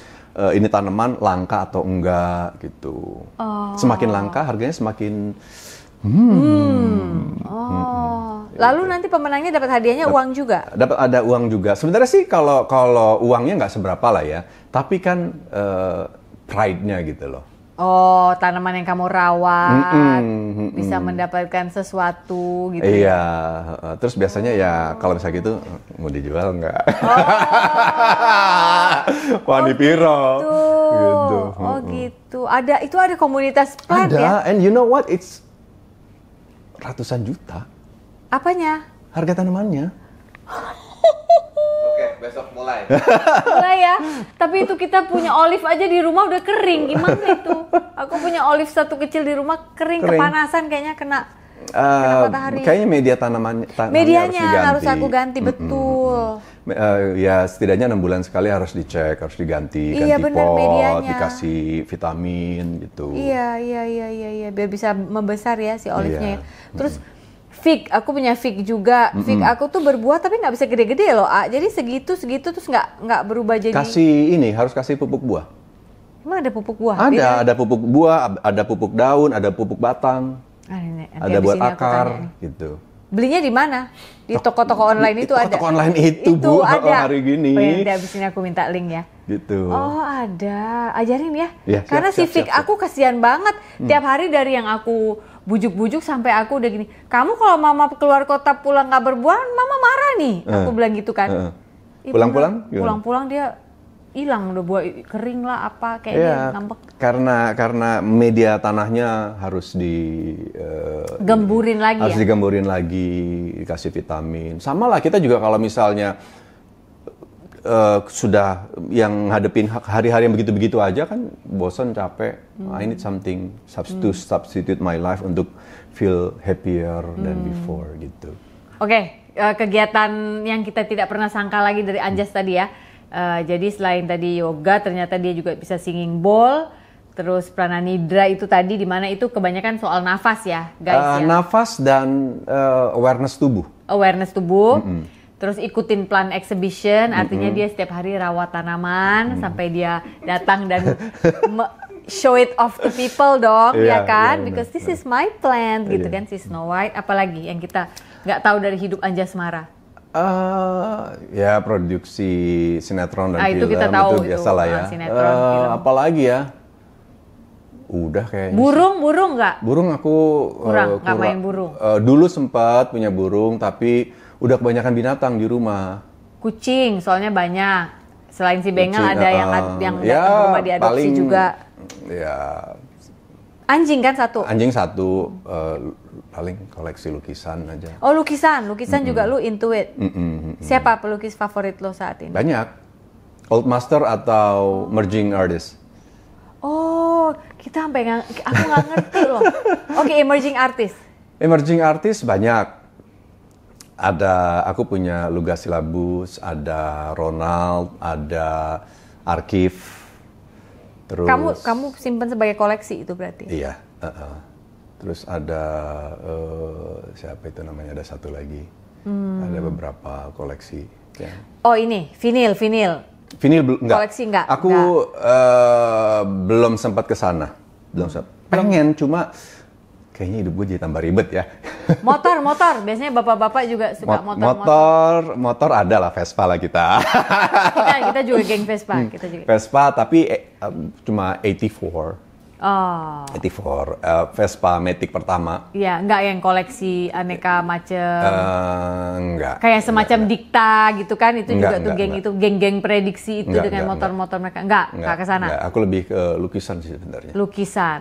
ini tanaman langka atau enggak gitu. Semakin langka harganya semakin. Lalu nanti pemenangnya dapat hadiahnya uang juga? Dapat ada uang juga. Sebenarnya sih kalau uangnya nggak seberapa lah ya. Tapi kan pride-nya gitu loh. Oh, tanaman yang kamu rawat bisa mendapatkan sesuatu gitu. Iya. Terus biasanya ya kalau misalnya gitu mau dijual nggak? Wani piro. Gitu. Oh gitu. Itu ada komunitas plant ya? Ada. And you know what? It's ratusan juta. Apanya? Harga tanamannya. Oke, besok mulai. Mulai ya. Tapi itu kita punya olive aja di rumah udah kering. Gimana itu? Aku punya olive satu kecil di rumah kering. Kepanasan kayaknya kena matahari. Kayaknya media tanamannya medianya harus aku ganti, betul. Ya setidaknya 6 bulan sekali harus dicek, harus diganti, Iya, ganti bener, pot, medianya. dikasih vitamin gitu. Iya, biar bisa membesar ya si olive-nya. Iya. Terus fig, aku punya fig juga. Fig aku tuh berbuah tapi nggak bisa gede-gede loh, A. Jadi segitu terus nggak berubah jadi. Harus kasih pupuk buah. Emang ada pupuk buah? Ada pupuk buah, ada pupuk daun, ada pupuk batang, ada buat akar gitu. Belinya di mana? Di toko-toko online itu ada? Toko online itu Bu, ada. hari gini. Oh ya, nanti abis ini aku minta link ya. Gitu. Oh ada, ajarin ya. Ya, Karena si Fik aku kasihan banget. Tiap hari dari yang aku bujuk-bujuk sampai aku udah gini. Kamu kalau mama keluar kota pulang nggak berbuah, mama marah nih. Aku bilang gitu kan. Pulang-pulang? Pulang-pulang dia hilang udah buah kering lah apa kayaknya ngambek. Karena media tanahnya harus gemburin lagi harus digemburin lagi, dikasih vitamin. Sama lah kita juga kalau misalnya sudah yang hadepin hari-hari yang begitu-begitu aja kan bosan, capek. I need something to substitute my life untuk feel happier than before gitu. Oke, kegiatan yang kita tidak pernah sangka lagi dari Anjas tadi ya. Jadi selain tadi yoga, ternyata dia juga bisa singing bowl. Terus prananidra itu tadi, di mana itu kebanyakan soal nafas ya, guys ya. Nafas dan awareness tubuh. Awareness tubuh. Terus ikutin plant exhibition, artinya dia setiap hari rawat tanaman sampai dia datang dan show it off to people dong, ya kan? Because this is my plant, gitu kan, si Snow White. Apalagi yang kita nggak tahu dari hidup Anjasmara? Ya produksi sinetron dan film itu kita tahu itu biasalah ya. Sinetron, film. Apalagi ya? Udah kayaknya. Burung nggak? Burung aku kurang nggak main burung. Dulu sempat punya burung tapi udah kebanyakan binatang di rumah. Kucing soalnya banyak. Selain si bengal ada yang ya, datang ke rumah diadopsi paling, juga. Ya. Anjing kan satu? Anjing satu. Paling koleksi lukisan aja. Oh lukisan juga lu into it. Siapa pelukis favorit lo saat ini? Banyak. Old master atau merging artist. Oh, kita sampai aku nggak ngerti loh. Oke, emerging artist. Emerging artist banyak. Aku punya Lugas Silabus, ada Ronald, ada Arkif. Terus kamu simpen sebagai koleksi itu berarti? Iya. Terus ada siapa itu namanya, ada satu lagi. Ada beberapa koleksi. Ya. Oh ini vinil. Vinil enggak. Koleksi enggak? Aku belum sempat ke sana. Pengen, cuma kayaknya hidup gue jadi tambah ribet ya. Motor. Biasanya bapak-bapak juga suka motor. Motor ada lah, Vespa lah kita. Kita juga geng Vespa. Kita juga. Vespa tapi cuma 84. Oh. 84. Vespa Matic pertama. Iya, enggak yang koleksi aneka macam. Enggak. Kayak semacam Dikta gitu kan, itu enggak, juga tuh geng enggak. itu geng-geng prediksi itu Enggak, dengan motor-motor mereka. Enggak ke sana. Enggak, aku lebih ke lukisan sih sebenarnya. Lukisan.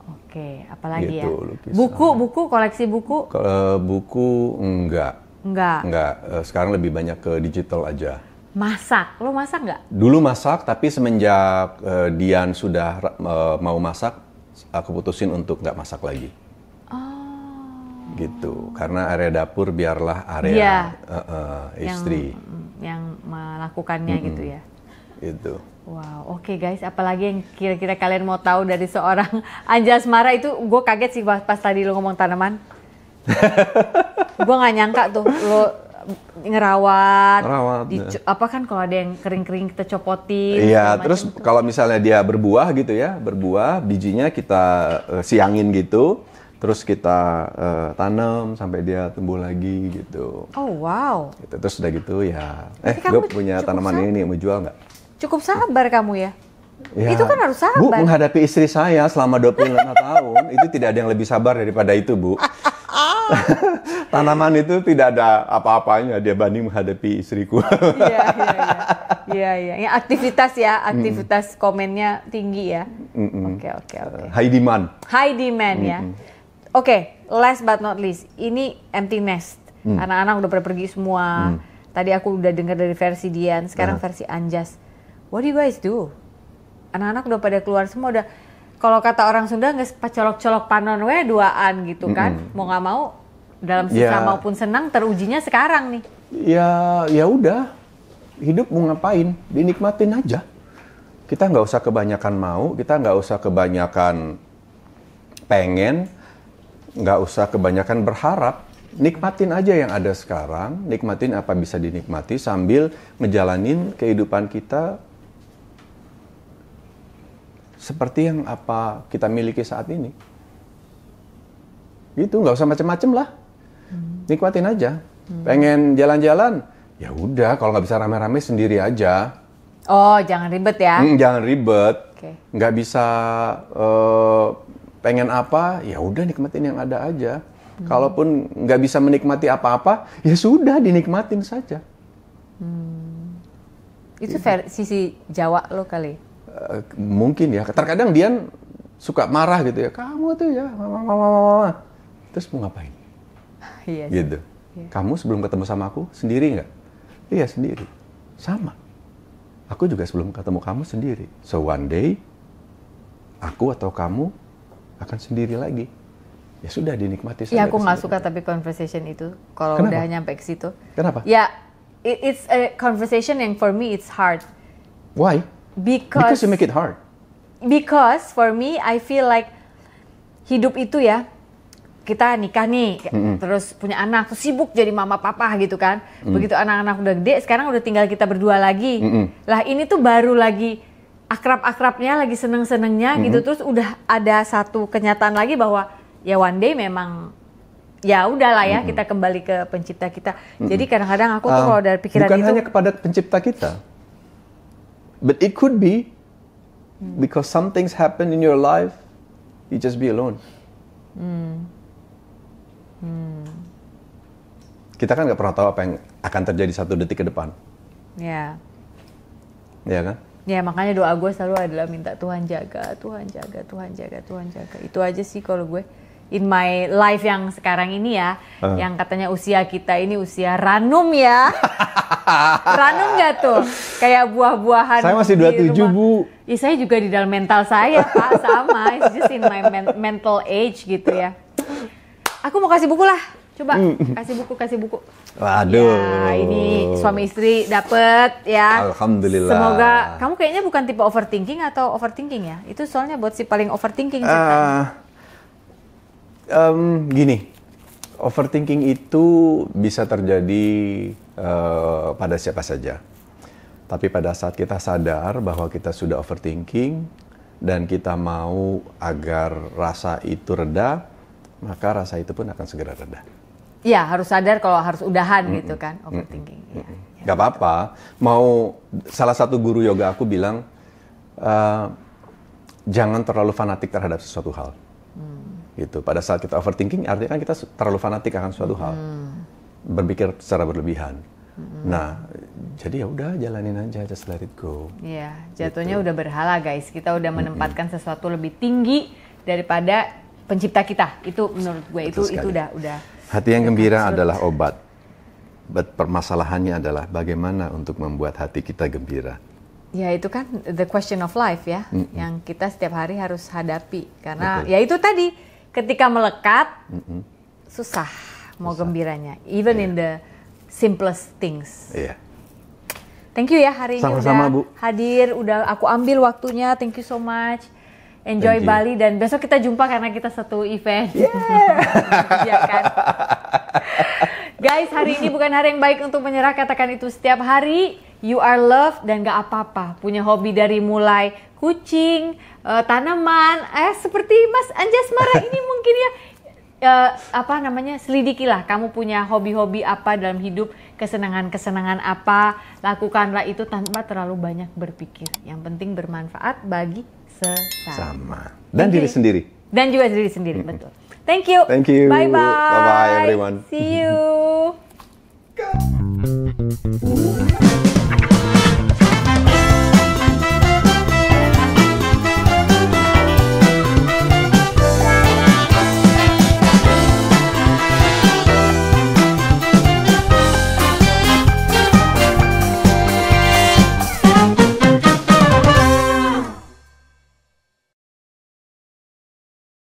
Oke, apalagi gitu, ya? lukisan. Buku, koleksi buku? Buku enggak. Enggak. Sekarang lebih banyak ke digital aja. Masak, lo masak nggak? Dulu masak, tapi semenjak Dian sudah mau masak, aku putusin untuk nggak masak lagi. Gitu, karena area dapur biarlah area istri. Yang melakukannya gitu ya. Itu. Wow, oke guys, apalagi yang kira-kira kalian mau tahu dari seorang Anjasmara itu? Gue kaget sih pas tadi lo ngomong tanaman. Gue nggak nyangka tuh lo ngerawat, apa kan kalau ada yang kering-kering kita copotin. Iya, terus kalau misalnya dia berbuah gitu ya, berbuah, bijinya kita siangin gitu, terus kita tanam sampai dia tumbuh lagi gitu. Oh wow. Gitu, terus udah gitu ya, gue punya tanaman ini mau jual nggak? Cukup sabar kamu ya. Ya, itu kan harus sabar. Bu, menghadapi istri saya selama 25 tahun, itu tidak ada yang lebih sabar daripada itu, Bu. Tanaman itu tidak ada apa-apanya dia banding menghadapi istriku. Iya. Yang aktivitas komennya tinggi ya. Oke. High demand. High demand ya. Oke, last but not least, ini empty nest. Anak-anak udah pada pergi semua. Tadi aku udah dengar dari versi Dian, sekarang versi Anjas. What do you guys do? Anak-anak udah pada keluar semua, udah kalau kata orang Sunda nggak colok-colok panon we duaan gitu kan. Mau nggak mau dalam susah maupun senang terujinya sekarang nih. Ya udah, hidup mau ngapain, dinikmatin aja. Kita nggak usah kebanyakan mau, kita nggak usah kebanyakan pengen, nggak usah kebanyakan berharap. Nikmatin aja yang ada sekarang, nikmatin apa bisa dinikmati sambil ngejalanin kehidupan kita seperti yang apa kita miliki saat ini. Gitu, nggak usah macem-macem lah. Nikmatin aja. Pengen jalan-jalan, ya udah kalau nggak bisa rame-rame sendiri aja. Oh, jangan ribet ya. Jangan ribet. Okay. Nggak bisa pengen apa, ya udah nikmatin yang ada aja. Kalaupun nggak bisa menikmati apa-apa, ya sudah dinikmatin saja. Itu sisi Jawa lo kali. Mungkin ya. Terkadang Dian suka marah gitu ya. Kamu tuh ya, mama. Terus mau ngapain? Iya. Gitu. Yeah. Kamu sebelum ketemu sama aku sendiri nggak? Iya sendiri. Sama. Aku juga sebelum ketemu kamu sendiri. So one day aku atau kamu akan sendiri lagi. Ya sudah dinikmati saja. Ya aku nggak suka tapi conversation itu kalau udah nyampe ke situ. Kenapa? Ya it's a conversation yang for me it's hard. Why? Because you make it hard. Because for me I feel like hidup itu ya, kita nikah nih, terus punya anak, terus sibuk jadi mama papa gitu kan. Begitu anak-anak udah gede, sekarang udah tinggal kita berdua lagi. Lah ini tuh baru lagi akrab-akrabnya, lagi seneng-senengnya gitu. Terus udah ada satu kenyataan lagi bahwa ya one day memang ya udahlah ya kita kembali ke pencipta kita. Jadi kadang-kadang aku tuh kalau dari pikiran bukan itu hanya kepada pencipta kita, but it could be because some things happen in your life, you just be alone. Kita kan nggak pernah tahu apa yang akan terjadi 1 detik ke depan. Ya. Ya kan? Ya makanya doa gue selalu adalah minta Tuhan jaga, Tuhan jaga, Tuhan jaga, Tuhan jaga. Itu aja sih kalau gue. In my life yang sekarang ini ya, yang katanya usia kita ini usia ranum ya. Ranum nggak tuh? Kayak buah-buahan. Saya masih 27, Bu. Ya saya juga di dalam mental saya, Pak, sama. It's just in my mental age gitu ya. Aku mau kasih buku lah. Coba kasih buku. Waduh. Ya, ini suami istri dapet ya. Alhamdulillah. Semoga kamu kayaknya bukan tipe overthinking atau overthinking ya. Itu soalnya buat si paling overthinking sih. Gini, overthinking itu bisa terjadi pada siapa saja. Tapi pada saat kita sadar bahwa kita sudah overthinking dan kita mau agar rasa itu reda, maka rasa itu pun akan segera reda. Iya, harus sadar kalau harus udahan gitu kan, overthinking. Gak apa-apa. Mau salah satu guru yoga aku bilang, jangan terlalu fanatik terhadap sesuatu hal. Gitu. Pada saat kita overthinking, artinya kan kita terlalu fanatik akan suatu hal, berpikir secara berlebihan. Nah, jadi ya udah jalanin aja, just let it go. Iya, jatuhnya udah berhala guys. Kita udah menempatkan sesuatu lebih tinggi daripada pencipta kita. Itu menurut gue itu udah. Hati yang gembira adalah obat. But permasalahannya adalah bagaimana untuk membuat hati kita gembira. Ya itu kan the question of life ya, yang kita setiap hari harus hadapi. Karena ya itu tadi, ketika melekat, susah mau gembiranya. Even in the simplest things. Iya. Thank you ya hari ini Sama-sama, udah Bu. hadir, udah aku ambil waktunya. Thank you so much. Enjoy Thank you. Bali dan besok kita jumpa karena kita satu event. Iya kan? Guys, hari ini bukan hari yang baik untuk menyerah. Katakan itu setiap hari. You are loved dan gak apa-apa. Punya hobi dari mulai kucing, tanaman, seperti Mas Anjasmara ini mungkin ya. Selidikilah kamu punya hobi-hobi apa dalam hidup, kesenangan-kesenangan apa, lakukanlah itu tanpa terlalu banyak berpikir. Yang penting bermanfaat bagi sesama. Dan diri sendiri. Dan juga diri sendiri, betul. Thank you. Thank you. Bye-bye. Bye-bye everyone. See you.